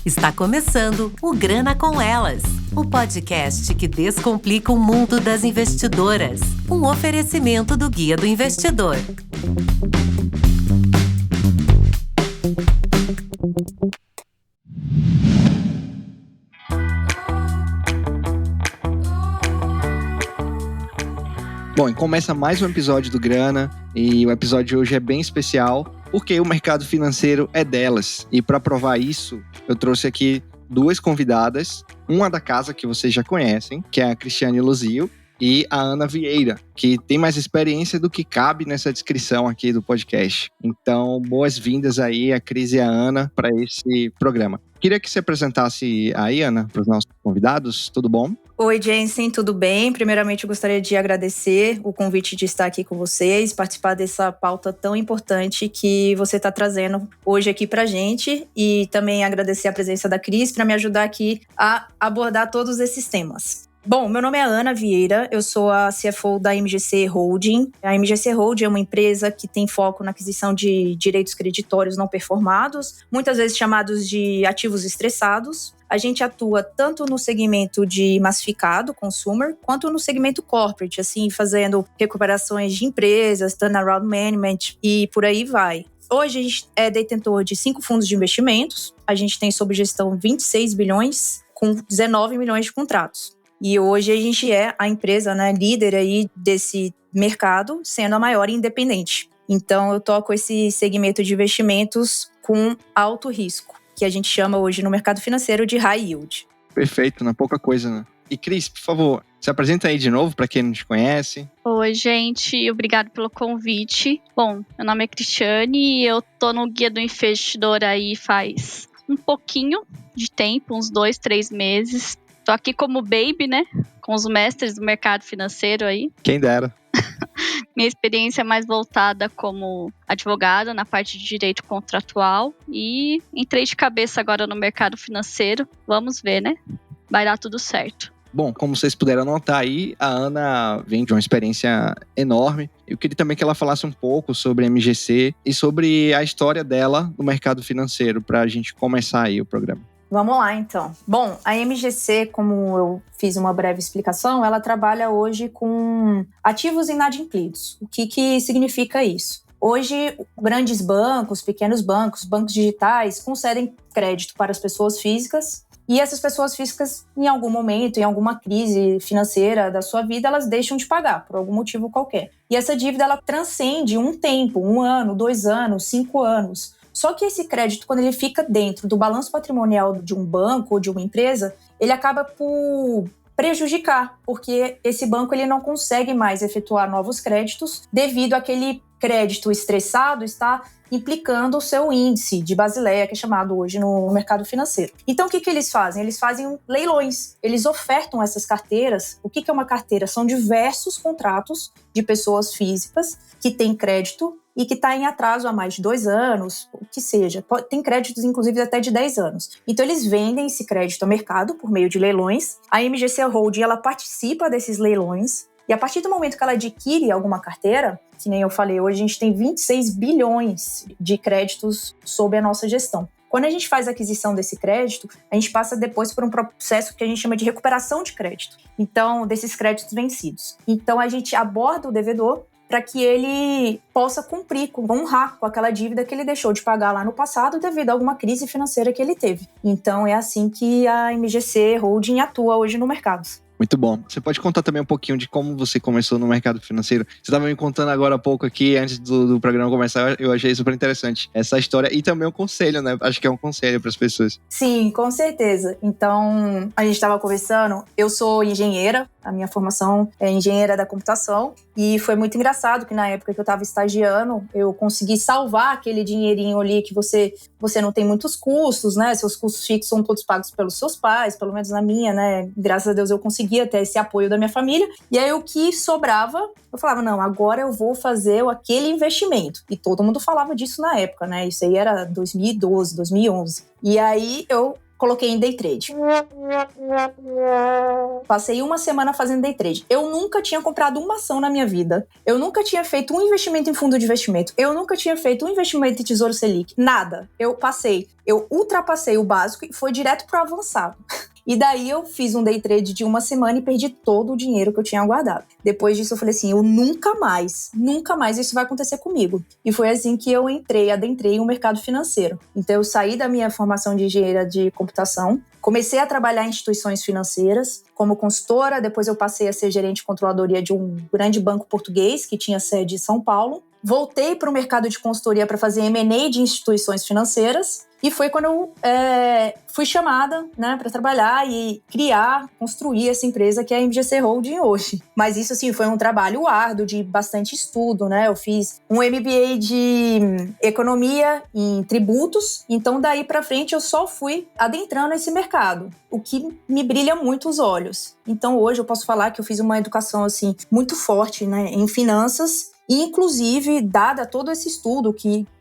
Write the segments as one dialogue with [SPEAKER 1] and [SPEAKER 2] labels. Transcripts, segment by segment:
[SPEAKER 1] Está começando o Grana com Elas, o podcast que descomplica o mundo das investidoras. Um oferecimento do Guia do Investidor.
[SPEAKER 2] Bom, e começa mais um episódio do Grana, e o episódio de hoje é bem especial, porque o mercado financeiro é delas. E para provar isso, eu trouxe aqui duas convidadas, uma da casa que vocês já conhecem, que é a Cristiane Luzio, e a Ana Vieira, que tem mais experiência do que cabe nessa descrição aqui do podcast. Então, boas-vindas aí a Cris e a Ana para esse programa. Queria que você apresentasse aí, Ana, para os nossos convidados. Tudo bom?
[SPEAKER 3] Oi, Jensen, tudo bem? Primeiramente, eu gostaria de agradecer o convite de estar aqui com vocês, participar dessa pauta tão importante que você está trazendo hoje aqui para a gente, e também agradecer a presença da Cris para me ajudar aqui a abordar todos esses temas. Bom, meu nome é Ana Vieira, eu sou a CFO da MGC Holding. A MGC Holding é uma empresa que tem foco na aquisição de direitos creditórios não performados, muitas vezes chamados de ativos estressados. A gente atua tanto no segmento de massificado, consumer, quanto no segmento corporate, assim, fazendo recuperações de empresas, turnaround management e por aí vai. Hoje a gente é detentor de 5 fundos de investimentos, a gente tem sob gestão 26 bilhões, com 19 milhões de contratos. E hoje a gente é a empresa, né, líder aí desse mercado, sendo a maior independente. Então eu toco esse segmento de investimentos com alto risco, que a gente chama hoje no mercado financeiro de high yield.
[SPEAKER 2] Perfeito, não é pouca coisa, né? E Cris, por favor, se apresenta aí de novo para quem não te conhece.
[SPEAKER 4] Oi, gente, obrigado pelo convite. Bom, meu nome é Cristiane e eu tô no Guia do Investidor aí faz um pouquinho de tempo, uns 2, 3 meses. Tô aqui como baby, né? Com os mestres do mercado financeiro aí.
[SPEAKER 2] Quem dera.
[SPEAKER 4] Minha experiência é mais voltada como advogada na parte de direito contratual e entrei de cabeça agora no mercado financeiro. Vamos ver, né? Vai dar tudo certo.
[SPEAKER 2] Bom, como vocês puderam notar aí, a Ana vem de uma experiência enorme. Eu queria também que ela falasse um pouco sobre a MGC e sobre a história dela no mercado financeiro, para a gente começar aí o programa.
[SPEAKER 3] Vamos lá, então. Bom, a MGC, como eu fiz uma breve explicação, ela trabalha hoje com ativos inadimplidos. O que significa isso? Hoje, grandes bancos, pequenos bancos, bancos digitais concedem crédito para as pessoas físicas, e essas pessoas físicas, em algum momento, em alguma crise financeira da sua vida, elas deixam de pagar, por algum motivo qualquer. E essa dívida, ela transcende um tempo, 1 ano, 2 anos, 5 anos. Só que esse crédito, quando ele fica dentro do balanço patrimonial de um banco ou de uma empresa, ele acaba por prejudicar, porque esse banco ele não consegue mais efetuar novos créditos devido àquele crédito estressado estar implicando o seu índice de Basileia, que é chamado hoje no mercado financeiro. Então, o que eles fazem? Eles fazem leilões, eles ofertam essas carteiras. O que é uma carteira? São diversos contratos de pessoas físicas que têm crédito e que está em atraso há mais de 2 anos, o que seja. Tem créditos, inclusive, até de 10 anos. Então, eles vendem esse crédito ao mercado por meio de leilões. A MGC Holding, ela participa desses leilões. E a partir do momento que ela adquire alguma carteira, que nem eu falei, hoje a gente tem 26 bilhões de créditos sob a nossa gestão. Quando a gente faz a aquisição desse crédito, a gente passa depois por um processo que a gente chama de recuperação de crédito. Então, desses créditos vencidos. Então, a gente aborda o devedor para que ele possa cumprir, honrar com aquela dívida que ele deixou de pagar lá no passado devido a alguma crise financeira que ele teve. Então, é assim que a MGC Holding atua hoje no mercado.
[SPEAKER 2] Muito bom. Você pode contar também um pouquinho de como você começou no mercado financeiro? Você estava me contando agora há pouco aqui, antes do programa começar, eu achei super interessante essa história e também um conselho, né? Acho que é um conselho para as pessoas.
[SPEAKER 3] Sim, com certeza. Então, a gente estava conversando, eu sou engenheira, a minha formação é engenheira da computação, e foi muito engraçado que na época que eu estava estagiando, eu consegui salvar aquele dinheirinho ali que você não tem muitos custos, né? Seus custos fixos são todos pagos pelos seus pais, pelo menos na minha, né? Graças a Deus eu conseguia ter esse apoio da minha família. E aí o que sobrava, eu falava, não, agora eu vou fazer aquele investimento. E todo mundo falava disso na época, né? Isso aí era 2012, 2011. E aí eu coloquei em day trade. Passei uma semana fazendo day trade. Eu nunca tinha comprado uma ação na minha vida. Eu nunca tinha feito um investimento em fundo de investimento. Eu nunca tinha feito um investimento em Tesouro Selic. Nada. Eu ultrapassei o básico e foi direto pro avançado. E daí eu fiz um day trade de uma semana e perdi todo o dinheiro que eu tinha guardado. Depois disso eu falei assim, eu nunca mais isso vai acontecer comigo. E foi assim que eu adentrei o mercado financeiro. Então eu saí da minha formação de engenheira de computação, comecei a trabalhar em instituições financeiras como consultora, depois eu passei a ser gerente de controladoria de um grande banco português que tinha sede em São Paulo. Voltei para o mercado de consultoria para fazer M&A de instituições financeiras. E foi quando eu fui chamada, né, para trabalhar e construir essa empresa que é a MGC Holding hoje. Mas isso, assim, foi um trabalho árduo, de bastante estudo, né? Eu fiz um MBA de economia em tributos, então daí para frente eu só fui adentrando esse mercado, o que me brilha muito os olhos. Então hoje eu posso falar que eu fiz uma educação, assim, muito forte, né, em finanças, e inclusive, dada todo esse estudo,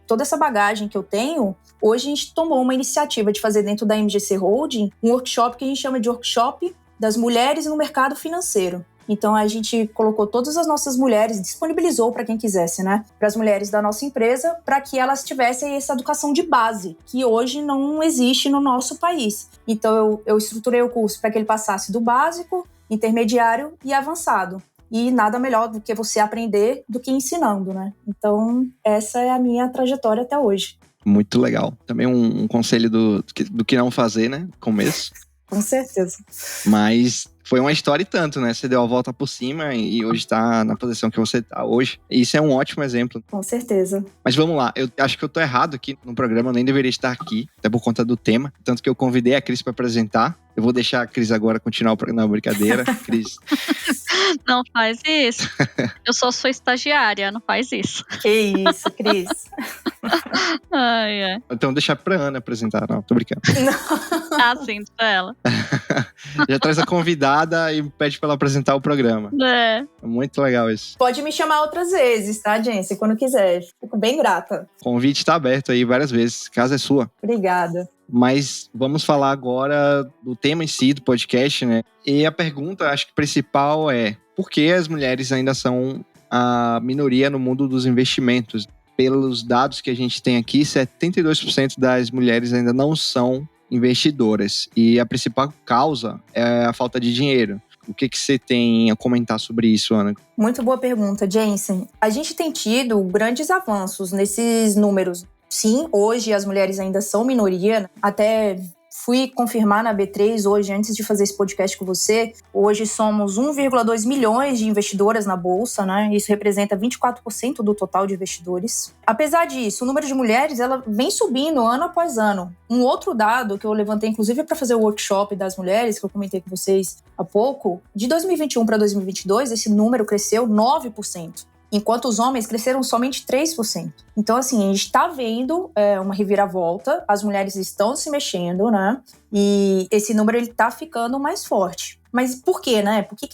[SPEAKER 3] toda essa bagagem que eu tenho, hoje a gente tomou uma iniciativa de fazer dentro da MGC Holding um workshop que a gente chama de Workshop das Mulheres no Mercado Financeiro. Então a gente colocou todas as nossas mulheres, disponibilizou para quem quisesse, né? Para as mulheres da nossa empresa, para que elas tivessem essa educação de base, que hoje não existe no nosso país. Então eu estruturei o curso para que ele passasse do básico, intermediário e avançado. E nada melhor do que você aprender do que ensinando, né? Então, essa é a minha trajetória até hoje.
[SPEAKER 2] Muito legal. Também um conselho do que não fazer, né? Começo.
[SPEAKER 3] Com certeza.
[SPEAKER 2] Mas foi uma história e tanto, né? Você deu a volta por cima e hoje tá na posição que você tá hoje. E isso é um ótimo exemplo.
[SPEAKER 3] Com certeza.
[SPEAKER 2] Mas vamos lá. Eu acho que eu tô errado aqui no programa. Eu nem deveria estar aqui, até por conta do tema. Tanto que eu convidei a Cris para apresentar. Eu vou deixar a Cris agora continuar na brincadeira. Cris.
[SPEAKER 4] Não faz isso. Eu só sou estagiária, não faz isso.
[SPEAKER 3] Que isso, Cris.
[SPEAKER 4] Ai.
[SPEAKER 2] Então deixa pra Ana apresentar. Não, tô brincando.
[SPEAKER 4] Ah, sim, pra ela.
[SPEAKER 2] Já traz a convidada e pede pra ela apresentar o programa.
[SPEAKER 4] É.
[SPEAKER 2] Muito legal isso.
[SPEAKER 3] Pode me chamar outras vezes, tá, Jency? Quando quiser. Fico bem grata.
[SPEAKER 2] O convite tá aberto aí várias vezes. A casa é sua.
[SPEAKER 3] Obrigada.
[SPEAKER 2] Mas vamos falar agora do tema em si do podcast, né? E a pergunta, acho que principal é: por que as mulheres ainda são a minoria no mundo dos investimentos? Pelos dados que a gente tem aqui, 72% das mulheres ainda não são investidoras. E a principal causa é a falta de dinheiro. O que você tem a comentar sobre isso, Ana?
[SPEAKER 3] Muito boa pergunta, Jensen. A gente tem tido grandes avanços nesses números. Sim, hoje as mulheres ainda são minoria. Até fui confirmar na B3 hoje, antes de fazer esse podcast com você. Hoje somos 1,2 milhões de investidoras na Bolsa, né? Isso representa 24% do total de investidores. Apesar disso, o número de mulheres ela vem subindo ano após ano. Um outro dado que eu levantei, inclusive, para fazer o workshop das mulheres, que eu comentei com vocês há pouco, de 2021 para 2022, esse número cresceu 9%. Enquanto os homens cresceram somente 3%. Então, assim, a gente está vendo uma reviravolta, as mulheres estão se mexendo, né? E esse número está ficando mais forte. Mas por quê, né? Por que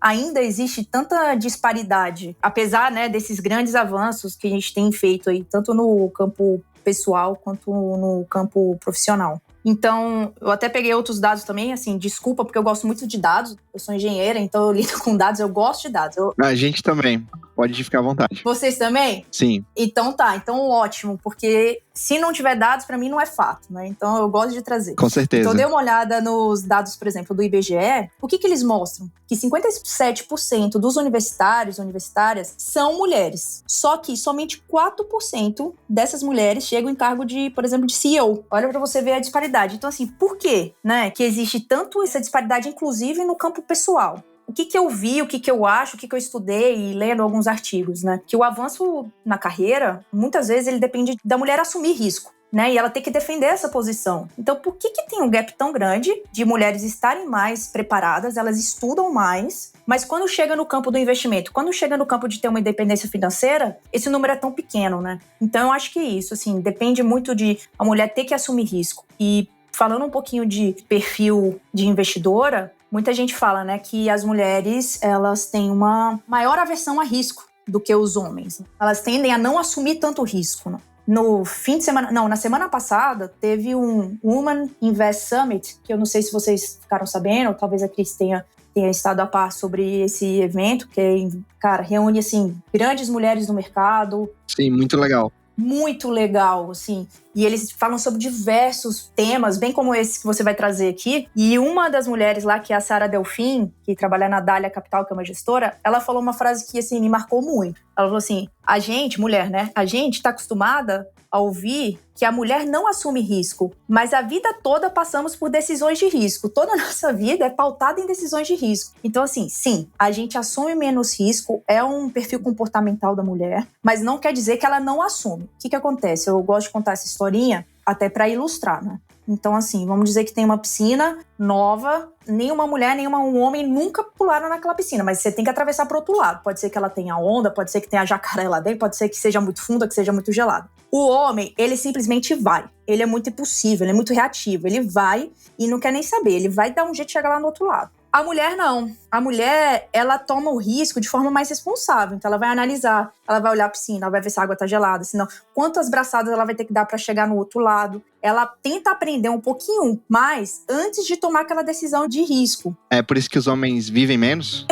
[SPEAKER 3] ainda existe tanta disparidade? Apesar, né, desses grandes avanços que a gente tem feito aí, tanto no campo pessoal quanto no campo profissional. Então, eu até peguei outros dados também, assim, desculpa, porque eu gosto muito de dados. Eu sou engenheira, então eu lido com dados, eu gosto de dados.
[SPEAKER 2] A gente também. Pode ficar à vontade.
[SPEAKER 3] Vocês também?
[SPEAKER 2] Sim.
[SPEAKER 3] Então tá, então ótimo, porque se não tiver dados, pra mim não é fato, né? Então eu gosto de trazer.
[SPEAKER 2] Com certeza.
[SPEAKER 3] Então eu dei uma olhada nos dados, por exemplo, do IBGE. O que eles mostram? Que 57% dos universitários, universitárias, são mulheres. Só que somente 4% dessas mulheres chegam em cargo de, por exemplo, de CEO. Olha pra você ver a disparidade. Então assim, por quê, né? Que existe tanto essa disparidade, inclusive no campo pessoal. O que eu vi, o que eu acho, o que eu estudei, lendo alguns artigos, né? Que o avanço na carreira, muitas vezes, ele depende da mulher assumir risco, né? E ela tem que defender essa posição. Então, por que tem um gap tão grande de mulheres estarem mais preparadas, elas estudam mais, mas quando chega no campo do investimento, quando chega no campo de ter uma independência financeira, esse número é tão pequeno, né? Então, eu acho que isso, assim, depende muito de a mulher ter que assumir risco. E falando um pouquinho de perfil de investidora, muita gente fala, né, que as mulheres, elas têm uma maior aversão a risco do que os homens. Elas tendem a não assumir tanto risco, né? no fim de semana, não, na semana passada, teve um Women Invest Summit, que eu não sei se vocês ficaram sabendo, ou talvez a Cris tenha estado a par sobre esse evento, que, cara, reúne, assim, grandes mulheres no mercado.
[SPEAKER 2] Sim, muito legal.
[SPEAKER 3] Muito legal, assim. E eles falam sobre diversos temas, bem como esse que você vai trazer aqui. E uma das mulheres lá, que é a Sara Delfim, que trabalha na Dália Capital, que é uma gestora, ela falou uma frase que, assim, me marcou muito. Ela falou assim, a gente, mulher, né? A gente tá acostumada a ouvir que a mulher não assume risco, mas a vida toda passamos por decisões de risco. Toda a nossa vida é pautada em decisões de risco. Então, assim, sim, a gente assume menos risco, é um perfil comportamental da mulher, mas não quer dizer que ela não assume. O que acontece? Eu gosto de contar essa historinha até para ilustrar, né? Então, assim, vamos dizer que tem uma piscina nova, nenhuma mulher, nenhum homem nunca pularam naquela piscina, mas você tem que atravessar para o outro lado. Pode ser que ela tenha onda, pode ser que tenha jacaré lá dentro, pode ser que seja muito funda, que seja muito gelado. O homem, ele simplesmente vai. Ele é muito impulsivo, ele é muito reativo. Ele vai e não quer nem saber. Ele vai dar um jeito de chegar lá no outro lado. A mulher, não. A mulher, ela toma o risco de forma mais responsável. Então, ela vai analisar, ela vai olhar a piscina, ela vai ver se a água tá gelada, senão quantas braçadas ela vai ter que dar para chegar no outro lado. Ela tenta aprender um pouquinho mais antes de tomar aquela decisão de risco.
[SPEAKER 2] É por isso que os homens vivem menos?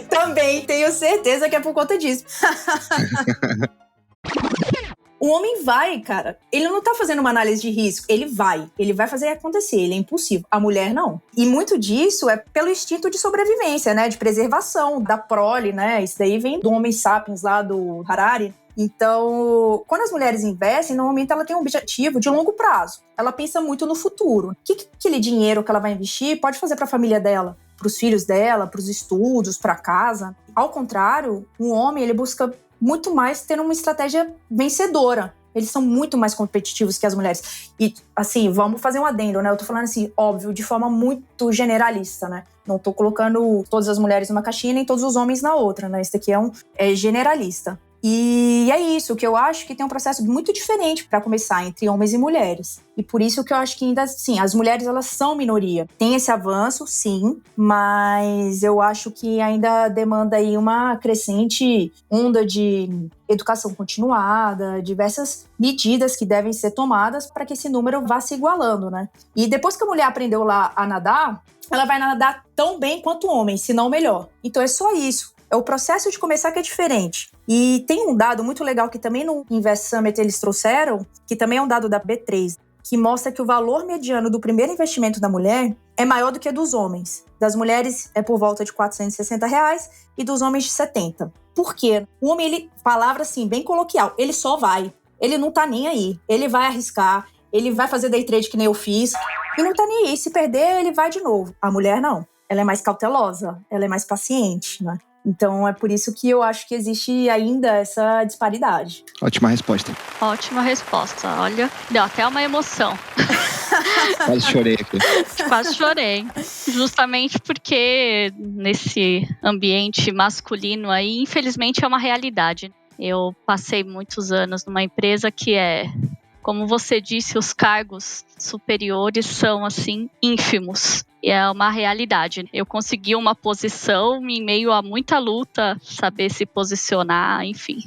[SPEAKER 3] Também tenho certeza que é por conta disso. O homem vai, cara. Ele não tá fazendo uma análise de risco. Ele vai fazer acontecer. Ele é impulsivo. A mulher, não. E muito disso é pelo instinto de sobrevivência, né? De preservação, da prole, né? Isso daí vem do Homo sapiens lá, do Harari. Então, quando as mulheres investem, normalmente ela tem um objetivo de longo prazo. Ela pensa muito no futuro. O que aquele dinheiro que ela vai investir pode fazer para a família dela, para os filhos dela, para os estudos, para casa. Ao contrário, o homem, ele busca muito mais ter uma estratégia vencedora. Eles são muito mais competitivos que as mulheres. E, assim, vamos fazer um adendo, né? Eu tô falando assim, óbvio, de forma muito generalista, né? Não tô colocando todas as mulheres numa caixinha, nem todos os homens na outra, né? Esse daqui é generalista. E é isso, que eu acho que tem um processo muito diferente para começar entre homens e mulheres. E por isso que eu acho que ainda, sim, as mulheres, elas são minoria. Tem esse avanço, sim, mas eu acho que ainda demanda aí uma crescente onda de educação continuada, diversas medidas que devem ser tomadas para que esse número vá se igualando, né? E depois que a mulher aprendeu lá a nadar, ela vai nadar tão bem quanto o homem, se não melhor. Então é só isso. É o processo de começar que é diferente. E tem um dado muito legal que também no Invest Summit eles trouxeram, que também é um dado da B3, que mostra que o valor mediano do primeiro investimento da mulher é maior do que dos homens. Das mulheres é por volta de R$460 e dos homens de 70. Por quê? O homem, ele, palavra assim, bem coloquial, ele só vai. Ele não tá nem aí. Ele vai arriscar, ele vai fazer day trade que nem eu fiz, e não tá nem aí. Se perder, ele vai de novo. A mulher não. Ela é mais cautelosa, ela é mais paciente, né? Então, é por isso que eu acho que existe ainda essa disparidade.
[SPEAKER 2] Ótima resposta.
[SPEAKER 4] Ótima resposta. Olha, deu até uma emoção.
[SPEAKER 2] Quase chorei aqui.
[SPEAKER 4] Quase chorei. Justamente porque nesse ambiente masculino aí, infelizmente, é uma realidade. Eu passei muitos anos numa empresa que como você disse, os cargos superiores são, assim, ínfimos. E é uma realidade. Eu consegui uma posição em meio a muita luta, saber se posicionar, enfim.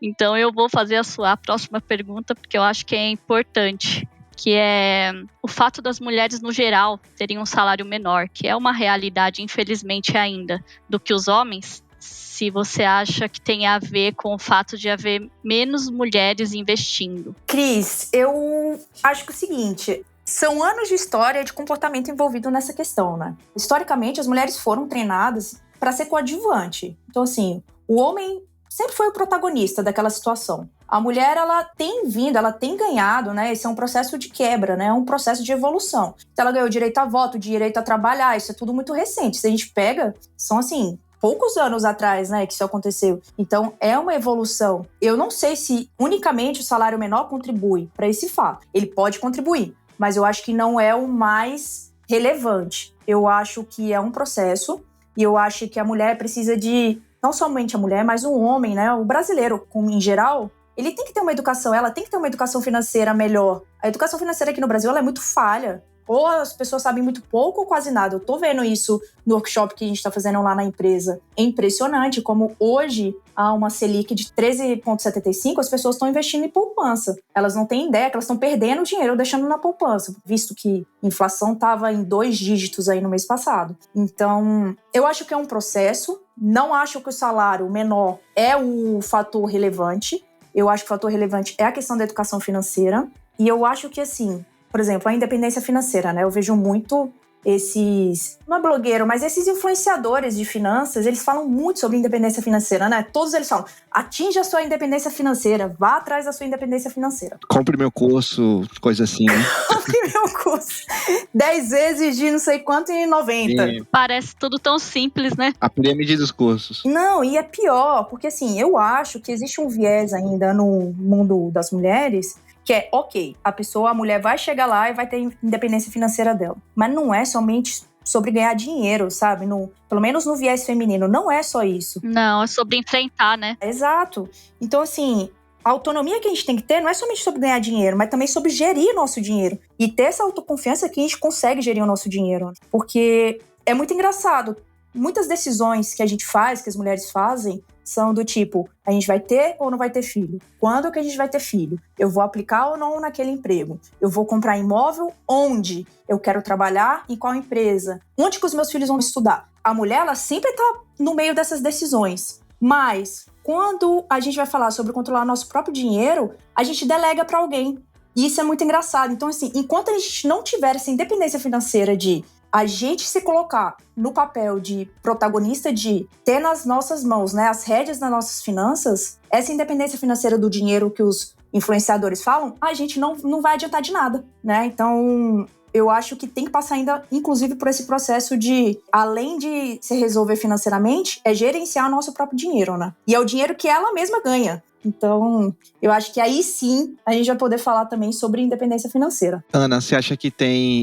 [SPEAKER 4] Então eu vou fazer a próxima pergunta, porque eu acho que é importante, que é o fato das mulheres, no geral, terem um salário menor, que é uma realidade, infelizmente, ainda, do que os homens. Se você acha que tem a ver com o fato de haver menos mulheres investindo.
[SPEAKER 3] Cris, eu acho que é o seguinte, são anos de história de comportamento envolvido nessa questão, né? Historicamente, as mulheres foram treinadas para ser coadjuvante. Então, assim, o homem sempre foi o protagonista daquela situação. A mulher, ela tem vindo, ela tem ganhado, né? Esse é um processo de quebra, né? É um processo de evolução. Então, ela ganhou direito a voto, direito a trabalhar, isso é tudo muito recente. Se a gente pega, são assim, poucos anos atrás, né, que isso aconteceu. Então, é uma evolução. Eu não sei se unicamente o salário menor contribui para esse fato. Ele pode contribuir, mas eu acho que não é o mais relevante. Eu acho que é um processo e eu acho que a mulher precisa de, não somente a mulher, mas o homem, né, o brasileiro, como em geral, ele tem que ter uma educação, ela tem que ter uma educação financeira melhor. A educação financeira aqui no Brasil, ela é muito falha. Ou as pessoas sabem muito pouco ou quase nada. Eu tô vendo isso no workshop que a gente tá fazendo lá na empresa. É impressionante como hoje há uma Selic de 13,75, as pessoas estão investindo em poupança. Elas não têm ideia que elas estão perdendo dinheiro deixando na poupança, visto que a inflação estava em 2 dígitos aí no mês passado. Então, eu acho que é um processo. Não acho que o salário menor é o fator relevante. Eu acho que o fator relevante é a questão da educação financeira. E eu acho que, assim, por exemplo, a independência financeira, né? Eu vejo muito esses, não é blogueiro, mas esses influenciadores de finanças, eles falam muito sobre independência financeira, né? Todos eles falam, atinja a sua independência financeira, vá atrás da sua independência financeira.
[SPEAKER 2] Compre meu curso, coisa assim, né?
[SPEAKER 3] Compre meu curso. 10 vezes de não sei quanto em 90.
[SPEAKER 4] Parece tudo tão simples, né?
[SPEAKER 2] Amplie a medida dos cursos.
[SPEAKER 3] Não, e é pior, porque assim, eu acho que existe um viés ainda no mundo das mulheres que é, ok, a mulher vai chegar lá e vai ter independência financeira dela. Mas não é somente sobre ganhar dinheiro, sabe? Pelo menos no viés feminino, não é só isso.
[SPEAKER 4] Não, é sobre enfrentar, né?
[SPEAKER 3] Exato. Então, assim, a autonomia que a gente tem que ter não é somente sobre ganhar dinheiro, mas também sobre gerir o nosso dinheiro. E ter essa autoconfiança que a gente consegue gerir o nosso dinheiro. Porque é muito engraçado. Muitas decisões que a gente faz, que as mulheres fazem, são do tipo, a gente vai ter ou não vai ter filho? Quando que a gente vai ter filho? Eu vou aplicar ou não naquele emprego? Eu vou comprar imóvel? Onde? Eu quero trabalhar? Em qual empresa? Onde que os meus filhos vão estudar? A mulher, ela sempre tá no meio dessas decisões. Mas, quando a gente vai falar sobre controlar nosso próprio dinheiro, a gente delega para alguém. E isso é muito engraçado. Então, assim, enquanto a gente não tiver essa independência financeira de a gente se colocar no papel de protagonista, de ter nas nossas mãos, né, as rédeas das nossas finanças, essa independência financeira do dinheiro que os influenciadores falam, a gente não vai adiantar de nada, né? Então, eu acho que tem que passar ainda, inclusive, por esse processo de, além de se resolver financeiramente, é gerenciar o nosso próprio dinheiro, né? E é o dinheiro que ela mesma ganha. Então, eu acho que aí sim a gente vai poder falar também sobre independência financeira.
[SPEAKER 2] Ana, você acha que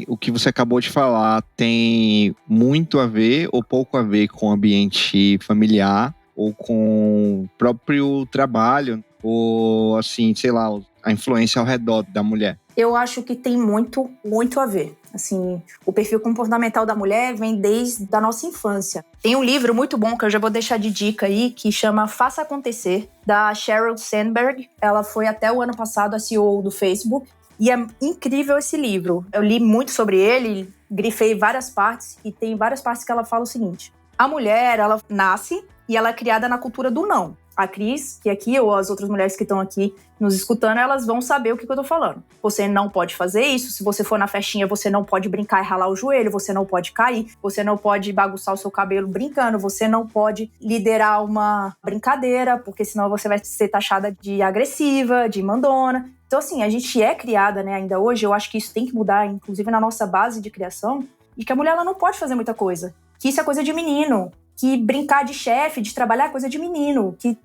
[SPEAKER 2] o que você acabou de falar tem muito a ver ou pouco a ver com o ambiente familiar ou com o próprio trabalho ou, assim, sei lá, a influência ao redor da mulher?
[SPEAKER 3] Eu acho que tem muito, muito a ver. Assim, o perfil comportamental da mulher vem desde a nossa infância. Tem um livro muito bom que eu já vou deixar de dica aí, que chama Faça Acontecer, da Sheryl Sandberg. Ela foi até o ano passado a CEO do Facebook. E é incrível esse livro. Eu li muito sobre ele, grifei várias partes, e tem várias partes que ela fala o seguinte. A mulher, ela nasce e ela é criada na cultura do não. A Cris, que aqui, ou as outras mulheres que estão aqui nos escutando, elas vão saber o que eu tô falando. Você não pode fazer isso, se você for na festinha, você não pode brincar e ralar o joelho, você não pode cair, você não pode bagunçar o seu cabelo brincando, você não pode liderar uma brincadeira, porque senão você vai ser taxada de agressiva, de mandona. Então, assim, a gente é criada, né, ainda hoje, eu acho que isso tem que mudar, inclusive na nossa base de criação, e que a mulher ela não pode fazer muita coisa. Que isso é coisa de menino. Que brincar de chefe, de trabalhar é coisa de menino, que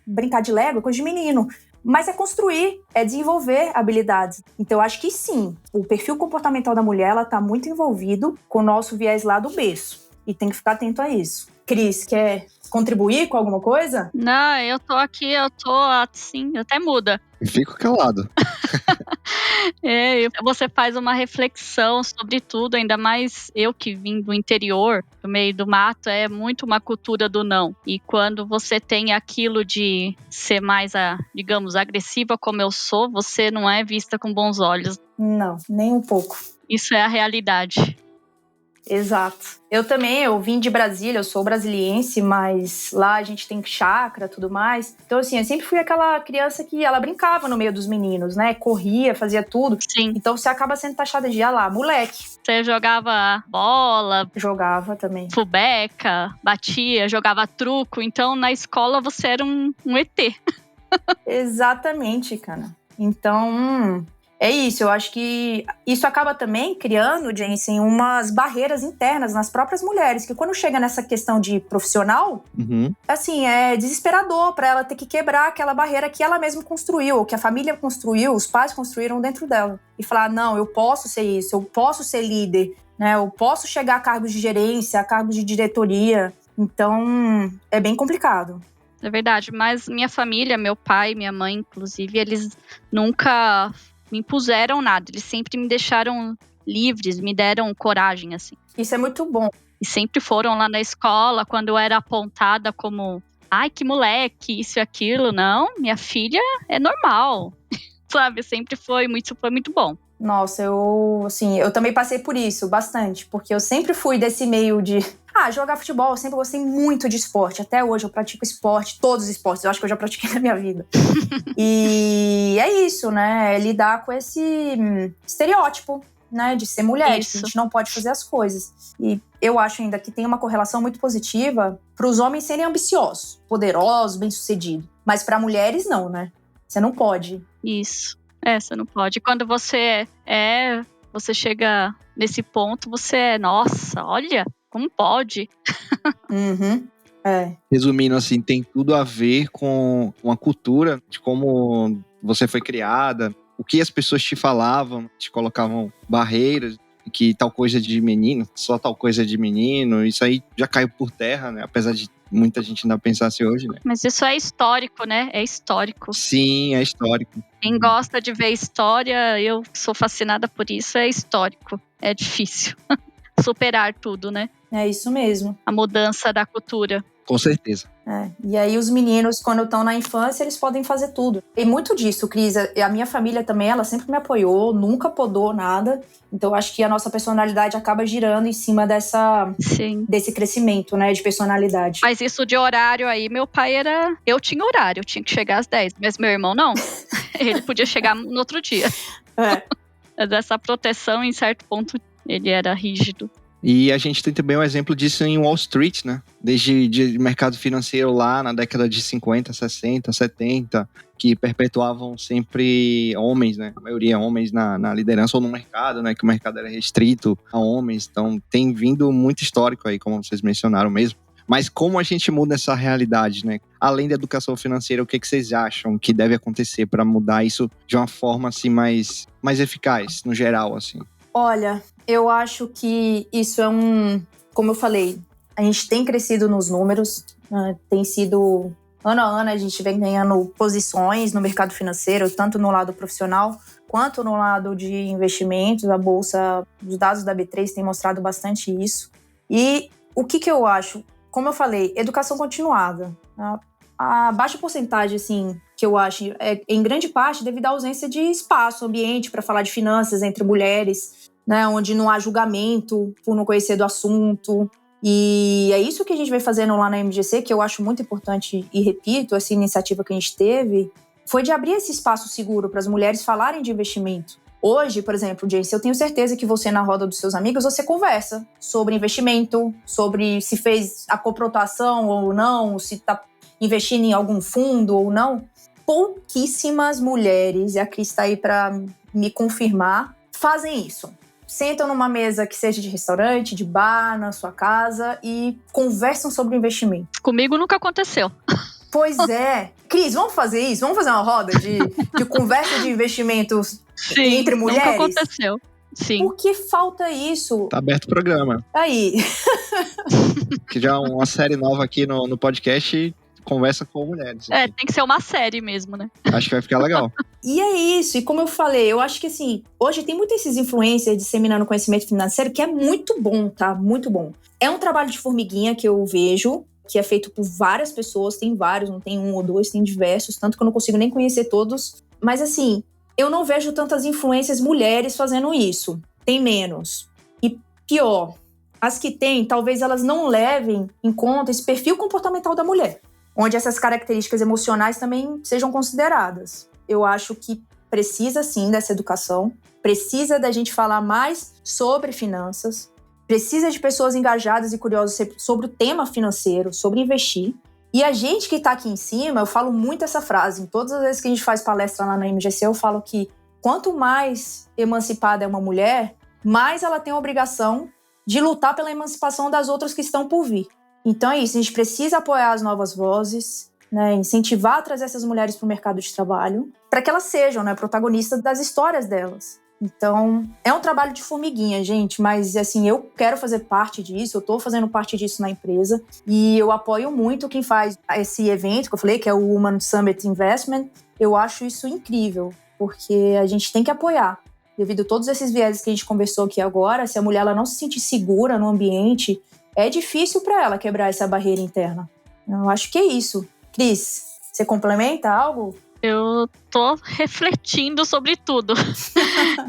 [SPEAKER 3] brincar de Lego é coisa de menino. Mas é construir, é desenvolver habilidades. Então eu acho que sim, o perfil comportamental da mulher, ela tá muito envolvido com o nosso viés lá do berço. E tem que ficar atento a isso. Cris, quer contribuir com alguma coisa?
[SPEAKER 4] Não, eu tô aqui, eu tô assim, até muda.
[SPEAKER 2] Fico calado.
[SPEAKER 4] Você faz uma reflexão sobre tudo, ainda mais eu que vim do interior, do meio do mato, é muito uma cultura do não. E quando você tem aquilo de ser mais, digamos, agressiva como eu sou, você não é vista com bons olhos.
[SPEAKER 3] Não, nem um pouco.
[SPEAKER 4] Isso é a realidade.
[SPEAKER 3] Exato. Eu vim de Brasília, eu sou brasiliense, mas lá a gente tem chácara e tudo mais. Então, assim, eu sempre fui aquela criança que ela brincava no meio dos meninos, né? Corria, fazia tudo.
[SPEAKER 4] Sim.
[SPEAKER 3] Então, você acaba sendo taxada de lá, moleque.
[SPEAKER 4] Você jogava bola.
[SPEAKER 3] Jogava também.
[SPEAKER 4] Fubeca, batia, jogava truco. Então, na escola, você era um ET.
[SPEAKER 3] Exatamente, cara. Então... É isso, eu acho que isso acaba também criando, Jensen, umas barreiras internas nas próprias mulheres, que quando chega nessa questão de profissional, assim, é desesperador para ela ter que quebrar aquela barreira que ela mesma construiu, ou que a família construiu, os pais construíram dentro dela. E falar, não, eu posso ser isso, eu posso ser líder, né? Eu posso chegar a cargos de gerência, a cargos de diretoria. Então, é bem complicado.
[SPEAKER 4] É verdade, mas minha família, meu pai, minha mãe, inclusive, eles nunca me impuseram nada, eles sempre me deixaram livres, me deram coragem, assim.
[SPEAKER 3] Isso é muito bom.
[SPEAKER 4] E sempre foram lá na escola, quando eu era apontada como, ai, que moleque, isso e aquilo. Não, minha filha é normal, sabe? Sempre foi muito bom.
[SPEAKER 3] Nossa, eu também passei por isso bastante, porque eu sempre fui desse meio de jogar futebol, eu sempre gostei muito de esporte. Até hoje eu pratico esporte, todos os esportes, eu acho que eu já pratiquei na minha vida. E é isso, né? É lidar com esse estereótipo, né? De ser mulher, de que a gente não pode fazer as coisas. E eu acho ainda que tem uma correlação muito positiva para os homens serem ambiciosos, poderosos, bem-sucedidos. Mas para mulheres, não, né? Você não pode.
[SPEAKER 4] Isso. Você não pode. Quando você você chega nesse ponto, nossa, olha, como pode?
[SPEAKER 3] Uhum.
[SPEAKER 2] Resumindo assim, tem tudo a ver com uma cultura de como você foi criada, o que as pessoas te falavam, te colocavam barreiras, que tal coisa de menino, só tal coisa de menino, isso aí já caiu por terra, né? Apesar de muita gente ainda pensar assim hoje, né?
[SPEAKER 4] Mas isso é histórico, né? É histórico.
[SPEAKER 2] Sim, é histórico.
[SPEAKER 4] Quem gosta de ver história, eu sou fascinada por isso, é histórico. É difícil superar tudo, né?
[SPEAKER 3] É isso mesmo.
[SPEAKER 4] A mudança da cultura.
[SPEAKER 2] Com certeza.
[SPEAKER 3] E aí os meninos, quando estão na infância, eles podem fazer tudo. Tem muito disso, Cris. A minha família também, ela sempre me apoiou, nunca podou nada. Então, acho que a nossa personalidade acaba girando em cima desse crescimento, né, de personalidade.
[SPEAKER 4] Mas isso de horário aí, meu pai era... Eu tinha horário, eu tinha que chegar às 10, mas meu irmão não. Ele podia chegar no outro dia. Dessa proteção, em certo ponto, ele era rígido.
[SPEAKER 2] E a gente tem também um exemplo disso em Wall Street, né? Desde de mercado financeiro lá na década de 50, 60, 70, que perpetuavam sempre homens, né? A maioria homens na liderança ou no mercado, né? Que o mercado era restrito a homens. Então tem vindo muito histórico aí, como vocês mencionaram mesmo. Mas como a gente muda essa realidade, né? Além da educação financeira, o que vocês acham que deve acontecer para mudar isso de uma forma assim mais eficaz, no geral, assim?
[SPEAKER 3] Olha, eu acho que isso é como eu falei, a gente tem crescido nos números, né? Tem sido, ano a ano, a gente vem ganhando posições no mercado financeiro, tanto no lado profissional, quanto no lado de investimentos. A Bolsa, os dados da B3 têm mostrado bastante isso. E o que eu acho? Como eu falei, educação continuada. A baixa porcentagem, assim, que eu acho, é em grande parte devido à ausência de espaço, ambiente para falar de finanças entre mulheres, né, onde não há julgamento por não conhecer do assunto. E é isso que a gente vem fazendo lá na MGC, que eu acho muito importante, e repito, essa iniciativa que a gente teve, foi de abrir esse espaço seguro para as mulheres falarem de investimento. Hoje, por exemplo, Jace, eu tenho certeza que você, na roda dos seus amigos, você conversa sobre investimento, sobre se fez a coprotação ou não, se está investindo em algum fundo ou não. Pouquíssimas mulheres, e a Cris está aí para me confirmar, fazem isso. Sentam numa mesa que seja de restaurante, de bar, na sua casa e conversam sobre investimento.
[SPEAKER 4] Comigo nunca aconteceu.
[SPEAKER 3] Pois é. Cris, vamos fazer isso? Vamos fazer uma roda de conversa de investimentos entre mulheres?
[SPEAKER 4] Nunca aconteceu. Sim.
[SPEAKER 3] Por que falta isso?
[SPEAKER 2] Tá aberto o programa.
[SPEAKER 3] Aí.
[SPEAKER 2] Que já é uma série nova aqui no podcast, conversa com mulheres.
[SPEAKER 4] Tem que ser uma série mesmo, né?
[SPEAKER 2] Acho que vai ficar legal.
[SPEAKER 3] E é isso, e como eu falei, eu acho que assim, hoje tem muitos esses influencers disseminando conhecimento financeiro que é muito bom, tá? Muito bom. É um trabalho de formiguinha que eu vejo, que é feito por várias pessoas, tem vários, não tem um ou dois, tem diversos, tanto que eu não consigo nem conhecer todos. Mas assim, eu não vejo tantas influências mulheres fazendo isso. Tem menos. E pior, as que tem, talvez elas não levem em conta esse perfil comportamental da mulher, onde essas características emocionais também sejam consideradas. Eu acho que precisa sim dessa educação, precisa da gente falar mais sobre finanças, precisa de pessoas engajadas e curiosas sobre o tema financeiro, sobre investir. E a gente que está aqui em cima, eu falo muito essa frase, em todas as vezes que a gente faz palestra lá na MGC, eu falo que quanto mais emancipada é uma mulher, mais ela tem a obrigação de lutar pela emancipação das outras que estão por vir. Então é isso, a gente precisa apoiar as novas vozes, né, incentivar a trazer essas mulheres para o mercado de trabalho, para que elas sejam, né, protagonistas das histórias delas. Então, é um trabalho de formiguinha, gente, mas assim, eu quero fazer parte disso, eu estou fazendo parte disso na empresa e eu apoio muito quem faz esse evento que eu falei, que é o Women Summit Investment. Eu acho isso incrível, porque a gente tem que apoiar. devido a todos esses vieses que a gente conversou aqui agora, se a mulher ela não se sentir segura no ambiente, é difícil para ela quebrar essa barreira interna. Eu acho que é isso. Cris, você complementa algo?
[SPEAKER 4] Eu tô refletindo sobre tudo.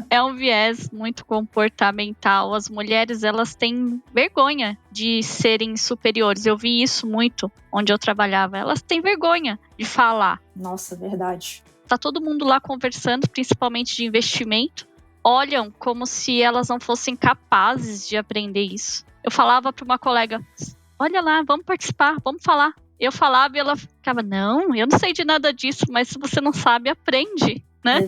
[SPEAKER 4] É um viés muito comportamental. As mulheres, elas têm vergonha de serem superiores. Eu vi isso muito onde eu trabalhava. Elas têm vergonha de falar.
[SPEAKER 3] Nossa, verdade.
[SPEAKER 4] Tá todo mundo lá conversando, principalmente de investimento. Olham como se elas não fossem capazes de aprender isso. Eu falava para uma colega, olha lá, vamos participar, vamos falar. Eu falava e ela ficava, não, eu não sei de nada disso, mas se você não sabe, aprende, né?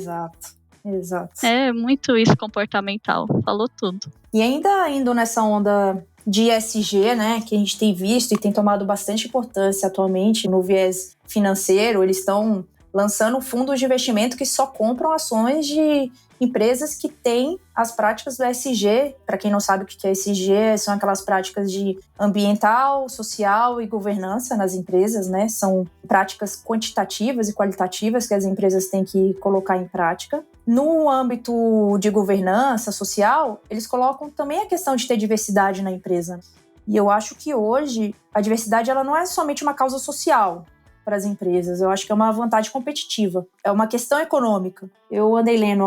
[SPEAKER 3] Exato.
[SPEAKER 4] É muito isso comportamental, falou tudo.
[SPEAKER 3] E ainda indo nessa onda de ESG, né, que a gente tem visto e tem tomado bastante importância atualmente no viés financeiro, eles estão lançando fundos de investimento que só compram ações de empresas que têm as práticas do ESG. Para quem não sabe o que é ESG, são aquelas práticas de ambiental, social e governança nas empresas, né? São práticas quantitativas e qualitativas que as empresas têm que colocar em prática. No âmbito de governança social, eles colocam também a questão de ter diversidade na empresa. E eu acho que hoje a diversidade ela não é somente uma causa social para as empresas, eu acho que é uma vantagem competitiva, é uma questão econômica. Eu andei lendo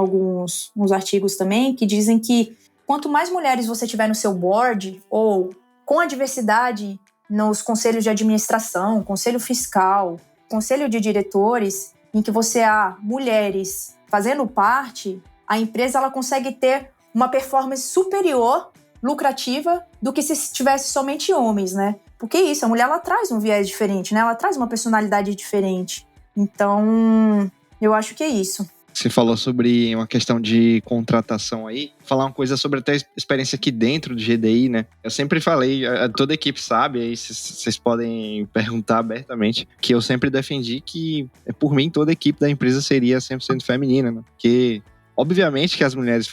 [SPEAKER 3] uns artigos também que dizem que quanto mais mulheres você tiver no seu board, ou com a diversidade nos conselhos de administração, conselho fiscal, conselho de diretores, em que você há mulheres fazendo parte, a empresa ela consegue ter uma performance superior, lucrativa, do que se tivesse somente homens, né? Porque isso, a mulher ela traz um viés diferente, né? Ela traz uma personalidade diferente. Então, eu acho que é isso.
[SPEAKER 2] Você falou sobre uma questão de contratação aí. Falar uma coisa sobre até a experiência aqui dentro do GDI, né? Eu sempre falei, toda a equipe sabe, aí vocês podem perguntar abertamente, que eu sempre defendi que, por mim, toda a equipe da empresa seria 100% feminina, né? Porque, obviamente, que as mulheres